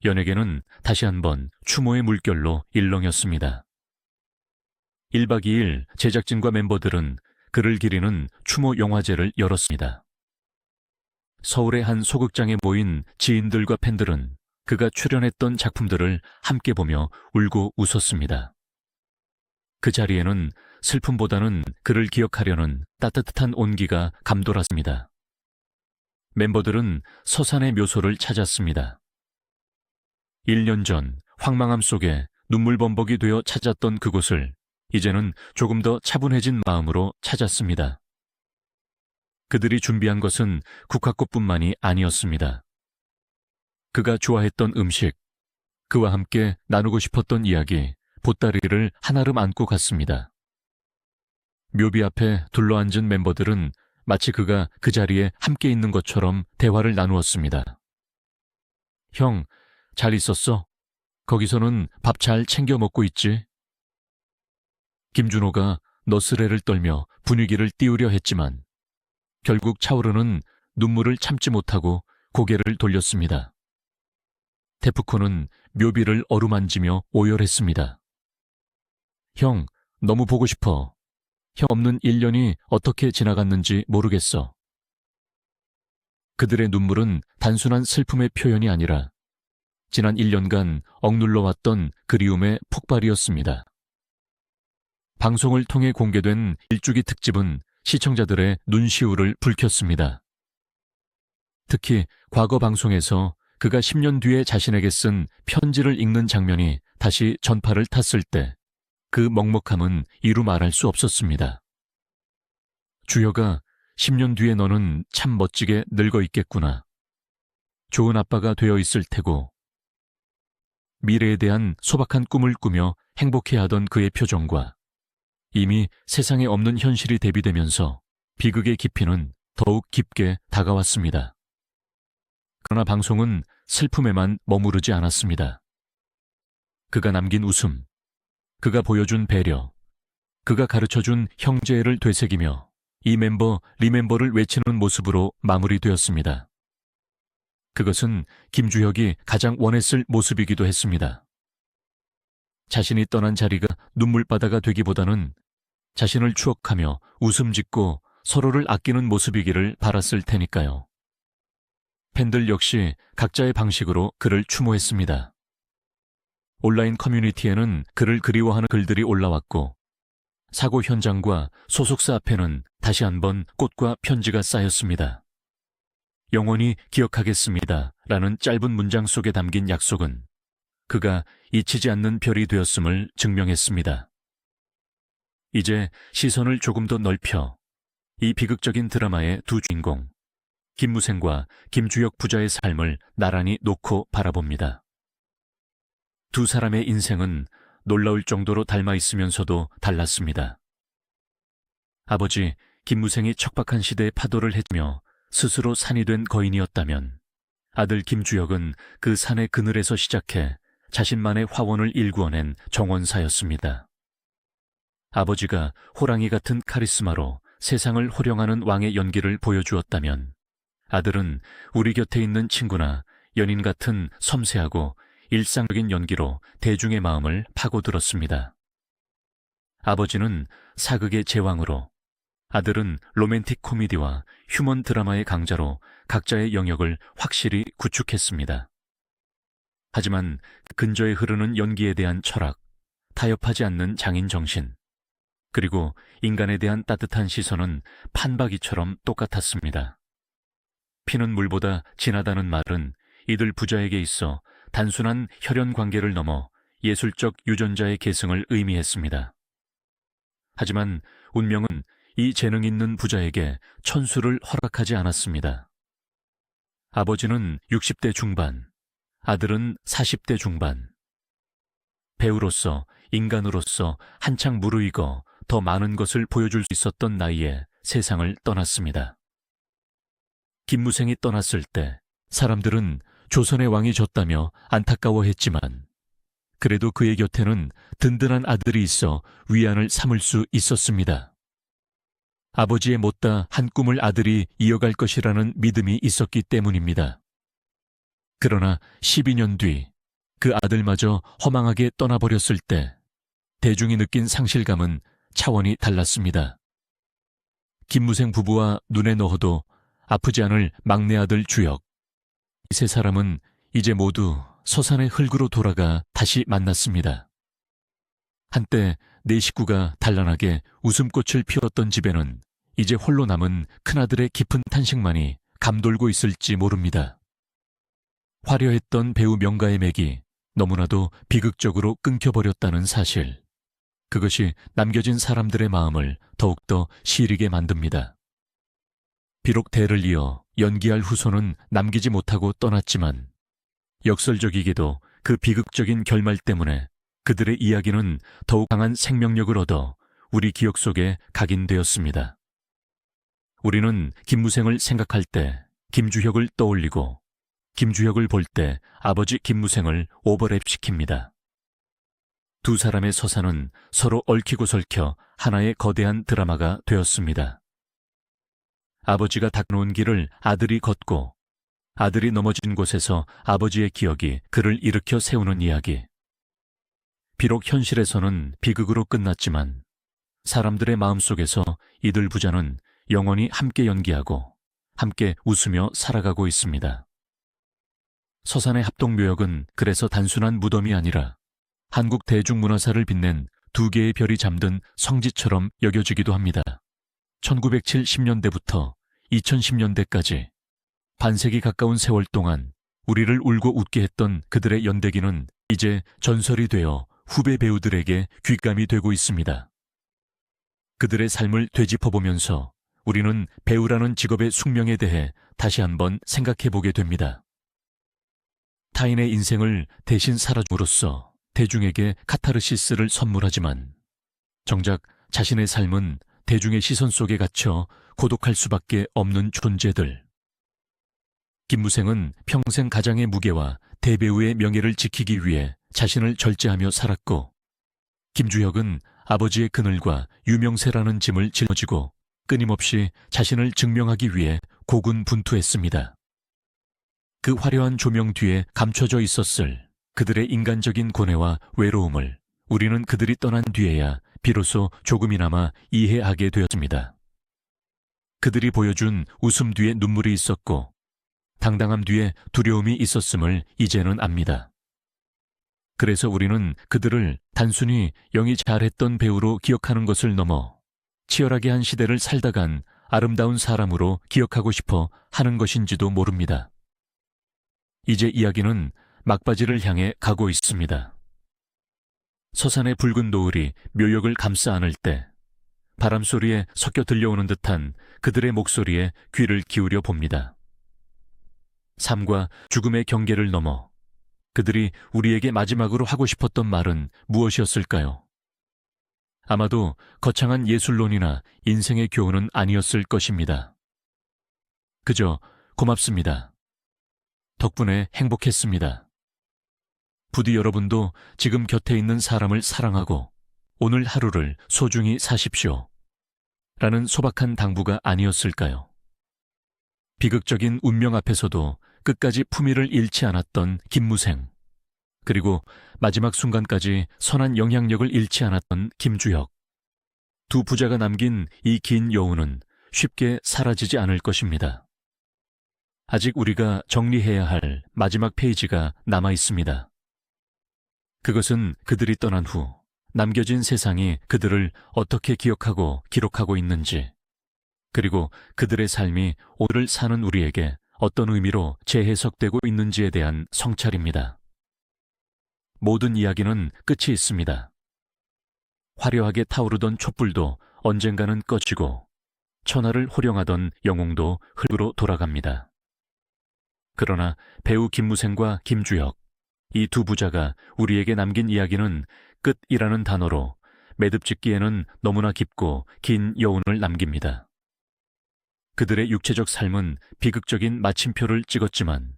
연예계는 다시 한번 추모의 물결로 일렁였습니다. 1박 2일 제작진과 멤버들은 그를 기리는 추모 영화제를 열었습니다. 서울의 한 소극장에 모인 지인들과 팬들은 그가 출연했던 작품들을 함께 보며 울고 웃었습니다. 그 자리에는 슬픔보다는 그를 기억하려는 따뜻한 온기가 감돌았습니다. 멤버들은 서산의 묘소를 찾았습니다. 1년 전 황망함 속에 눈물범벅이 되어 찾았던 그곳을 이제는 조금 더 차분해진 마음으로 찾았습니다. 그들이 준비한 것은 국화꽃뿐만이 아니었습니다. 그가 좋아했던 음식, 그와 함께 나누고 싶었던 이야기, 보따리를 한아름 안고 갔습니다. 묘비 앞에 둘러앉은 멤버들은 마치 그가 그 자리에 함께 있는 것처럼 대화를 나누었습니다. 형, 잘 있었어? 거기서는 밥 잘 챙겨 먹고 있지? 김준호가 너스레를 떨며 분위기를 띄우려 했지만 결국 차오르는 눈물을 참지 못하고 고개를 돌렸습니다. 테프코는 묘비를 어루만지며 오열했습니다. 형, 너무 보고 싶어. 형 없는 1년이 어떻게 지나갔는지 모르겠어. 그들의 눈물은 단순한 슬픔의 표현이 아니라 지난 1년간 억눌러왔던 그리움의 폭발이었습니다. 방송을 통해 공개된 일주기 특집은 시청자들의 눈시울을 붉혔습니다. 특히 과거 방송에서 그가 10년 뒤에 자신에게 쓴 편지를 읽는 장면이 다시 전파를 탔을 때 그 먹먹함은 이루 말할 수 없었습니다. 주여가 10년 뒤에 너는 참 멋지게 늙어 있겠구나. 좋은 아빠가 되어 있을 테고. 미래에 대한 소박한 꿈을 꾸며 행복해하던 그의 표정과 이미 세상에 없는 현실이 대비되면서 비극의 깊이는 더욱 깊게 다가왔습니다. 그러나 방송은 슬픔에만 머무르지 않았습니다. 그가 남긴 웃음, 그가 보여준 배려, 그가 가르쳐준 형제애를 되새기며 이 멤버, 리멤버를 외치는 모습으로 마무리되었습니다. 그것은 김주혁이 가장 원했을 모습이기도 했습니다. 자신이 떠난 자리가 눈물바다가 되기보다는 자신을 추억하며 웃음 짓고 서로를 아끼는 모습이기를 바랐을 테니까요. 팬들 역시 각자의 방식으로 그를 추모했습니다. 온라인 커뮤니티에는 그를 그리워하는 글들이 올라왔고 사고 현장과 소속사 앞에는 다시 한번 꽃과 편지가 쌓였습니다. 영원히 기억하겠습니다 라는 짧은 문장 속에 담긴 약속은 그가 잊히지 않는 별이 되었음을 증명했습니다. 이제 시선을 조금 더 넓혀 이 비극적인 드라마의 두 주인공 김무생과 김주혁 부자의 삶을 나란히 놓고 바라봅니다. 두 사람의 인생은 놀라울 정도로 닮아 있으면서도 달랐습니다. 아버지 김무생이 척박한 시대의 파도를 헤치며 스스로 산이 된 거인이었다면 아들 김주혁은 그 산의 그늘에서 시작해 자신만의 화원을 일구어낸 정원사였습니다. 아버지가 호랑이 같은 카리스마로 세상을 호령하는 왕의 연기를 보여주었다면 아들은 우리 곁에 있는 친구나 연인 같은 섬세하고 일상적인 연기로 대중의 마음을 파고들었습니다. 아버지는 사극의 제왕으로, 아들은 로맨틱 코미디와 휴먼 드라마의 강자로 각자의 영역을 확실히 구축했습니다. 하지만 근저에 흐르는 연기에 대한 철학, 타협하지 않는 장인 정신, 그리고 인간에 대한 따뜻한 시선은 판박이처럼 똑같았습니다. 피는 물보다 진하다는 말은 이들 부자에게 있어 단순한 혈연 관계를 넘어 예술적 유전자의 계승을 의미했습니다. 하지만 운명은 이 재능 있는 부자에게 천수를 허락하지 않았습니다. 아버지는 60대 중반, 아들은 40대 중반. 배우로서, 인간으로서 한창 무르익어 더 많은 것을 보여줄 수 있었던 나이에 세상을 떠났습니다. 김무생이 떠났을 때 사람들은 조선의 왕이 졌다며 안타까워했지만 그래도 그의 곁에는 든든한 아들이 있어 위안을 삼을 수 있었습니다. 아버지의 못다 한 꿈을 아들이 이어갈 것이라는 믿음이 있었기 때문입니다. 그러나 12년 뒤 그 아들마저 허망하게 떠나버렸을 때 대중이 느낀 상실감은 차원이 달랐습니다. 김무생 부부와 눈에 넣어도 아프지 않을 막내 아들 주혁. 이 세 사람은 이제 모두 서산의 흙으로 돌아가 다시 만났습니다. 한때 네 식구가 단란하게 웃음꽃을 피웠던 집에는 이제 홀로 남은 큰아들의 깊은 탄식만이 감돌고 있을지 모릅니다. 화려했던 배우 명가의 맥이 너무나도 비극적으로 끊겨버렸다는 사실. 그것이 남겨진 사람들의 마음을 더욱더 시리게 만듭니다. 비록 대를 이어 연기할 후손은 남기지 못하고 떠났지만 역설적이게도 그 비극적인 결말 때문에 그들의 이야기는 더욱 강한 생명력을 얻어 우리 기억 속에 각인되었습니다. 우리는 김무생을 생각할 때 김주혁을 떠올리고 김주혁을 볼 때 아버지 김무생을 오버랩시킵니다. 두 사람의 서사는 서로 얽히고 설켜 하나의 거대한 드라마가 되었습니다. 아버지가 닦아놓은 길을 아들이 걷고 아들이 넘어진 곳에서 아버지의 기억이 그를 일으켜 세우는 이야기. 비록 현실에서는 비극으로 끝났지만 사람들의 마음속에서 이들 부자는 영원히 함께 연기하고 함께 웃으며 살아가고 있습니다. 서산의 합동묘역은 그래서 단순한 무덤이 아니라 한국 대중문화사를 빛낸 두 개의 별이 잠든 성지처럼 여겨지기도 합니다. 1970년대부터 2010년대까지 반세기 가까운 세월 동안 우리를 울고 웃게 했던 그들의 연대기는 이제 전설이 되어 후배 배우들에게 귓감이 되고 있습니다. 그들의 삶을 되짚어보면서 우리는 배우라는 직업의 숙명에 대해 다시 한번 생각해보게 됩니다. 타인의 인생을 대신 살아줌으로써 대중에게 카타르시스를 선물하지만 정작 자신의 삶은 대중의 시선 속에 갇혀 고독할 수밖에 없는 존재들. 김무생은 평생 가장의 무게와 대배우의 명예를 지키기 위해 자신을 절제하며 살았고, 김주혁은 아버지의 그늘과 유명세라는 짐을 짊어지고 끊임없이 자신을 증명하기 위해 고군분투했습니다. 그 화려한 조명 뒤에 감춰져 있었을 그들의 인간적인 고뇌와 외로움을 우리는 그들이 떠난 뒤에야 비로소 조금이나마 이해하게 되었습니다. 그들이 보여준 웃음 뒤에 눈물이 있었고 당당함 뒤에 두려움이 있었음을 이제는 압니다. 그래서 우리는 그들을 단순히 영이 잘했던 배우로 기억하는 것을 넘어 치열하게 한 시대를 살다 간 아름다운 사람으로 기억하고 싶어 하는 것인지도 모릅니다. 이제 이야기는 막바지를 향해 가고 있습니다. 서산의 붉은 노을이 묘역을 감싸 안을 때 바람 소리에 섞여 들려오는 듯한 그들의 목소리에 귀를 기울여 봅니다. 삶과 죽음의 경계를 넘어 그들이 우리에게 마지막으로 하고 싶었던 말은 무엇이었을까요? 아마도 거창한 예술론이나 인생의 교훈은 아니었을 것입니다. 그저 고맙습니다. 덕분에 행복했습니다. 부디 여러분도 지금 곁에 있는 사람을 사랑하고 오늘 하루를 소중히 사십시오. 라는 소박한 당부가 아니었을까요? 비극적인 운명 앞에서도 끝까지 품위를 잃지 않았던 김무생, 그리고 마지막 순간까지 선한 영향력을 잃지 않았던 김주혁. 두 부자가 남긴 이 긴 여운은 쉽게 사라지지 않을 것입니다. 아직 우리가 정리해야 할 마지막 페이지가 남아 있습니다. 그것은 그들이 떠난 후 남겨진 세상이 그들을 어떻게 기억하고 기록하고 있는지, 그리고 그들의 삶이 오늘을 사는 우리에게 어떤 의미로 재해석되고 있는지에 대한 성찰입니다. 모든 이야기는 끝이 있습니다. 화려하게 타오르던 촛불도 언젠가는 꺼지고 천하를 호령하던 영웅도 흙으로 돌아갑니다. 그러나 배우 김무생과 김주혁, 이 두 부자가 우리에게 남긴 이야기는 끝이라는 단어로 매듭짓기에는 너무나 깊고 긴 여운을 남깁니다. 그들의 육체적 삶은 비극적인 마침표를 찍었지만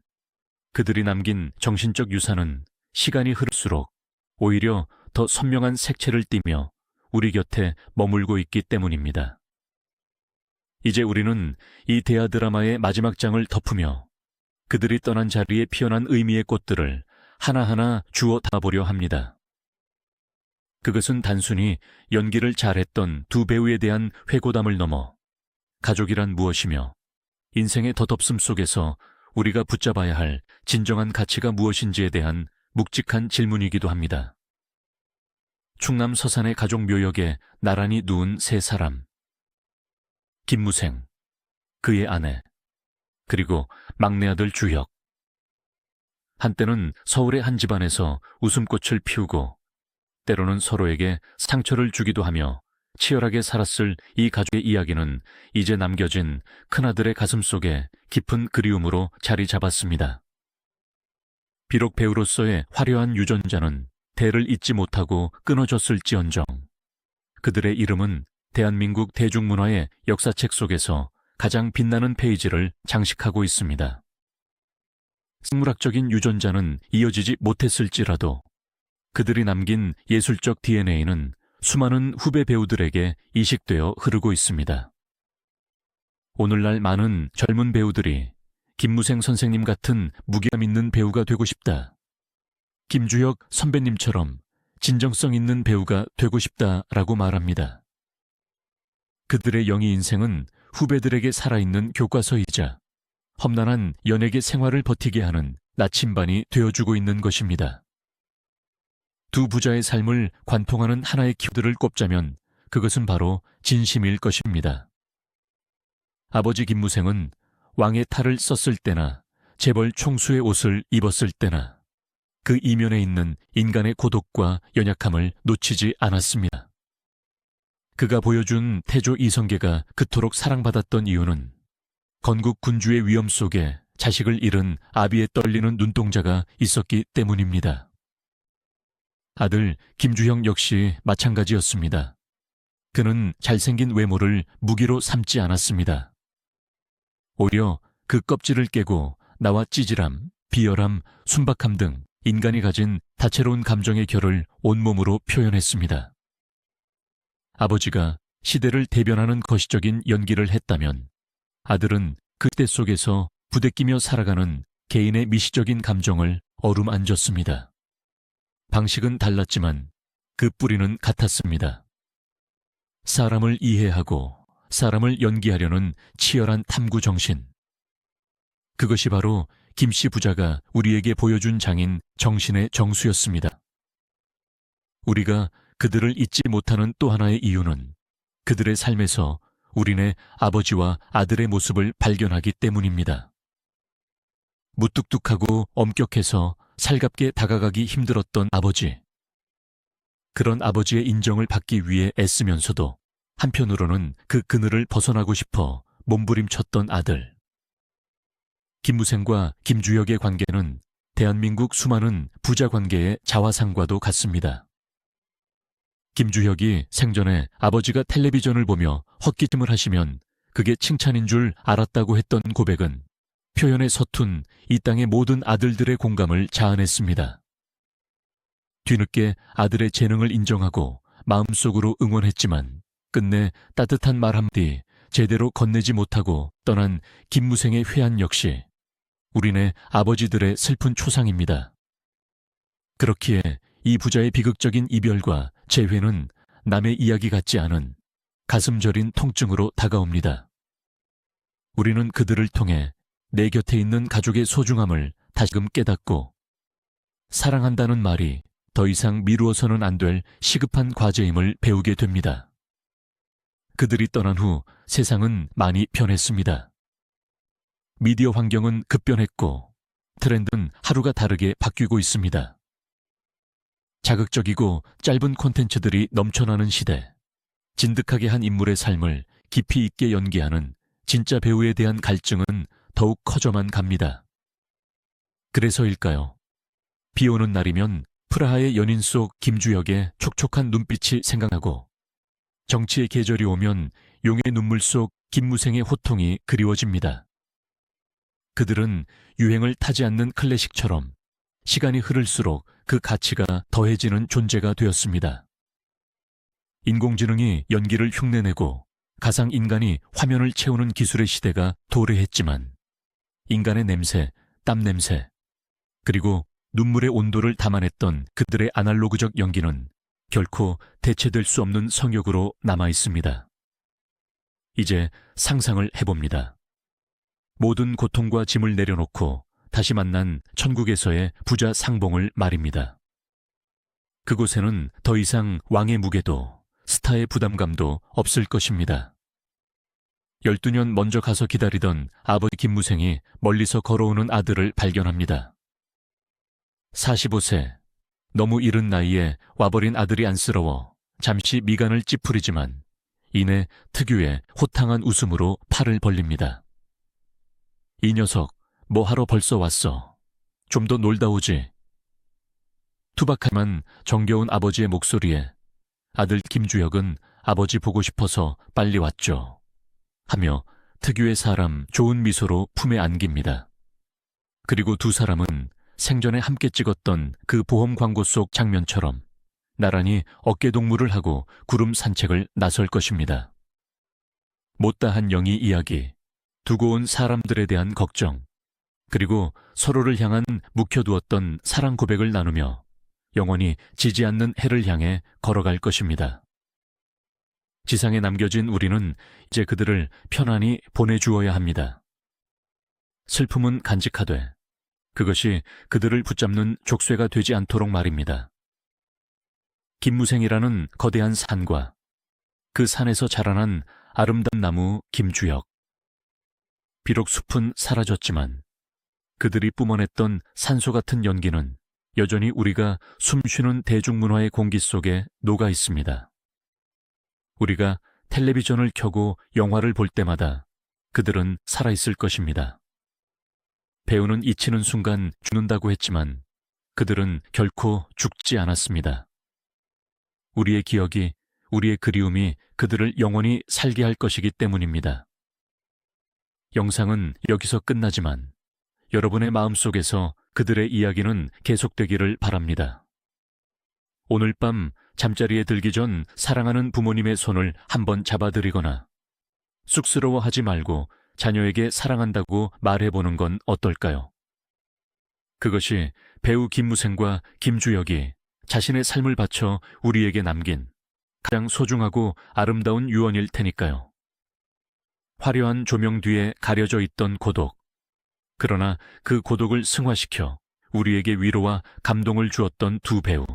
그들이 남긴 정신적 유산은 시간이 흐를수록 오히려 더 선명한 색채를 띠며 우리 곁에 머물고 있기 때문입니다. 이제 우리는 이 대하 드라마의 마지막 장을 덮으며 그들이 떠난 자리에 피어난 의미의 꽃들을 하나하나 주워 담아보려 합니다. 그것은 단순히 연기를 잘했던 두 배우에 대한 회고담을 넘어 가족이란 무엇이며 인생의 덧없음 속에서 우리가 붙잡아야 할 진정한 가치가 무엇인지에 대한 묵직한 질문이기도 합니다. 충남 서산의 가족 묘역에 나란히 누운 세 사람. 김무생, 그의 아내, 그리고 막내 아들 주혁. 한때는 서울의 한 집안에서 웃음꽃을 피우고 때로는 서로에게 상처를 주기도 하며 치열하게 살았을 이 가족의 이야기는 이제 남겨진 큰아들의 가슴속에 깊은 그리움으로 자리 잡았습니다. 비록 배우로서의 화려한 유전자는 대를 잇지 못하고 끊어졌을지언정 그들의 이름은 대한민국 대중문화의 역사책 속에서 가장 빛나는 페이지를 장식하고 있습니다. 생물학적인 유전자는 이어지지 못했을지라도 그들이 남긴 예술적 DNA는 수많은 후배 배우들에게 이식되어 흐르고 있습니다. 오늘날 많은 젊은 배우들이 김무생 선생님 같은 무게감 있는 배우가 되고 싶다, 김주혁 선배님처럼 진정성 있는 배우가 되고 싶다라고 말합니다. 그들의 영희 인생은 후배들에게 살아있는 교과서이자 험난한 연예계 생활을 버티게 하는 나침반이 되어주고 있는 것입니다. 두 부자의 삶을 관통하는 하나의 키워드를 꼽자면 그것은 바로 진심일 것입니다. 아버지 김무생은 왕의 탈을 썼을 때나 재벌 총수의 옷을 입었을 때나 그 이면에 있는 인간의 고독과 연약함을 놓치지 않았습니다. 그가 보여준 태조 이성계가 그토록 사랑받았던 이유는 건국 군주의 위험 속에 자식을 잃은 아비의 떨리는 눈동자가 있었기 때문입니다. 아들 김주형 역시 마찬가지였습니다. 그는 잘생긴 외모를 무기로 삼지 않았습니다. 오히려 그 껍질을 깨고 나와 찌질함, 비열함, 순박함 등 인간이 가진 다채로운 감정의 결을 온몸으로 표현했습니다. 아버지가 시대를 대변하는 거시적인 연기를 했다면 아들은 그때 속에서 부대끼며 살아가는 개인의 미시적인 감정을 어루만졌습니다. 방식은 달랐지만 그 뿌리는 같았습니다. 사람을 이해하고 사람을 연기하려는 치열한 탐구 정신. 그것이 바로 김씨 부자가 우리에게 보여준 장인 정신의 정수였습니다. 우리가 그들을 잊지 못하는 또 하나의 이유는 그들의 삶에서 우리네 아버지와 아들의 모습을 발견하기 때문입니다. 무뚝뚝하고 엄격해서 살갑게 다가가기 힘들었던 아버지. 그런 아버지의 인정을 받기 위해 애쓰면서도 한편으로는 그 그늘을 벗어나고 싶어 몸부림쳤던 아들. 김무생과 김주혁의 관계는 대한민국 수많은 부자 관계의 자화상과도 같습니다. 김주혁이 생전에 아버지가 텔레비전을 보며 헛기침을 하시면 그게 칭찬인 줄 알았다고 했던 고백은 표현에 서툰 이 땅의 모든 아들들의 공감을 자아냈습니다. 뒤늦게 아들의 재능을 인정하고 마음속으로 응원했지만 끝내 따뜻한 말 한마디 제대로 건네지 못하고 떠난 김무생의 회한 역시 우리네 아버지들의 슬픈 초상입니다. 그렇기에 이 부자의 비극적인 이별과 재회는 남의 이야기 같지 않은 가슴 저린 통증으로 다가옵니다. 우리는 그들을 통해 내 곁에 있는 가족의 소중함을 다시금 깨닫고 사랑한다는 말이 더 이상 미루어서는 안 될 시급한 과제임을 배우게 됩니다. 그들이 떠난 후 세상은 많이 변했습니다. 미디어 환경은 급변했고 트렌드는 하루가 다르게 바뀌고 있습니다. 자극적이고 짧은 콘텐츠들이 넘쳐나는 시대, 진득하게 한 인물의 삶을 깊이 있게 연기하는 진짜 배우에 대한 갈증은 더욱 커져만 갑니다. 그래서일까요? 비 오는 날이면 프라하의 연인 속 김주혁의 촉촉한 눈빛이 생각나고 정치의 계절이 오면 용의 눈물 속 김무생의 호통이 그리워집니다. 그들은 유행을 타지 않는 클래식처럼 시간이 흐를수록 그 가치가 더해지는 존재가 되었습니다. 인공지능이 연기를 흉내내고 가상인간이 화면을 채우는 기술의 시대가 도래했지만 인간의 냄새, 땀 냄새, 그리고 눈물의 온도를 담아냈던 그들의 아날로그적 연기는 결코 대체될 수 없는 성역으로 남아 있습니다. 이제 상상을 해봅니다. 모든 고통과 짐을 내려놓고 다시 만난 천국에서의 부자 상봉을 말입니다. 그곳에는 더 이상 왕의 무게도 스타의 부담감도 없을 것입니다. 12년 먼저 가서 기다리던 아버지 김무생이 멀리서 걸어오는 아들을 발견합니다. 45세, 너무 이른 나이에 와버린 아들이 안쓰러워 잠시 미간을 찌푸리지만 이내 특유의 호탕한 웃음으로 팔을 벌립니다. 이 녀석, 뭐 하러 벌써 왔어? 좀 더 놀다 오지. 투박하지만 정겨운 아버지의 목소리에 아들 김주혁은 아버지 보고 싶어서 빨리 왔죠. 하며 특유의 사람 좋은 미소로 품에 안깁니다. 그리고 두 사람은 생전에 함께 찍었던 그 보험 광고 속 장면처럼 나란히 어깨동무를 하고 구름 산책을 나설 것입니다. 못다한 영희 이야기, 두고 온 사람들에 대한 걱정, 그리고 서로를 향한 묵혀두었던 사랑 고백을 나누며 영원히 지지 않는 해를 향해 걸어갈 것입니다. 지상에 남겨진 우리는 이제 그들을 편안히 보내주어야 합니다. 슬픔은 간직하되 그것이 그들을 붙잡는 족쇄가 되지 않도록 말입니다. 김무생이라는 거대한 산과 그 산에서 자라난 아름다운 나무 김주혁. 비록 숲은 사라졌지만 그들이 뿜어냈던 산소 같은 연기는 여전히 우리가 숨쉬는 대중문화의 공기 속에 녹아 있습니다. 우리가 텔레비전을 켜고 영화를 볼 때마다 그들은 살아있을 것입니다. 배우는 잊히는 순간 죽는다고 했지만 그들은 결코 죽지 않았습니다. 우리의 기억이, 우리의 그리움이 그들을 영원히 살게 할 것이기 때문입니다. 영상은 여기서 끝나지만 여러분의 마음속에서 그들의 이야기는 계속되기를 바랍니다. 오늘 밤 잠자리에 들기 전 사랑하는 부모님의 손을 한번 잡아드리거나 쑥스러워하지 말고 자녀에게 사랑한다고 말해보는 건 어떨까요? 그것이 배우 김무생과 김주혁이 자신의 삶을 바쳐 우리에게 남긴 가장 소중하고 아름다운 유언일 테니까요. 화려한 조명 뒤에 가려져 있던 고독, 그러나 그 고독을 승화시켜 우리에게 위로와 감동을 주었던 두 배우,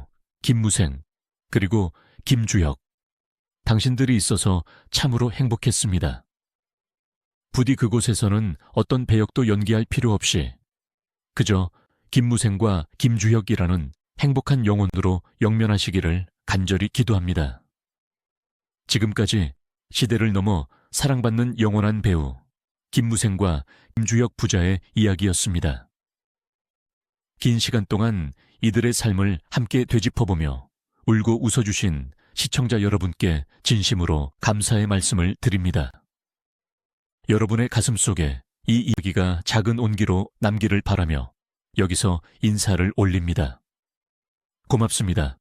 김무생, 그리고 김주혁. 당신들이 있어서 참으로 행복했습니다. 부디 그곳에서는 어떤 배역도 연기할 필요 없이 그저 김무생과 김주혁이라는 행복한 영혼으로 영면하시기를 간절히 기도합니다. 지금까지 시대를 넘어 사랑받는 영원한 배우 김무생과 김주혁 부자의 이야기였습니다. 긴 시간 동안 이들의 삶을 함께 되짚어보며 울고 웃어주신 시청자 여러분께 진심으로 감사의 말씀을 드립니다. 여러분의 가슴 속에 이 이야기가 작은 온기로 남기를 바라며 여기서 인사를 올립니다. 고맙습니다.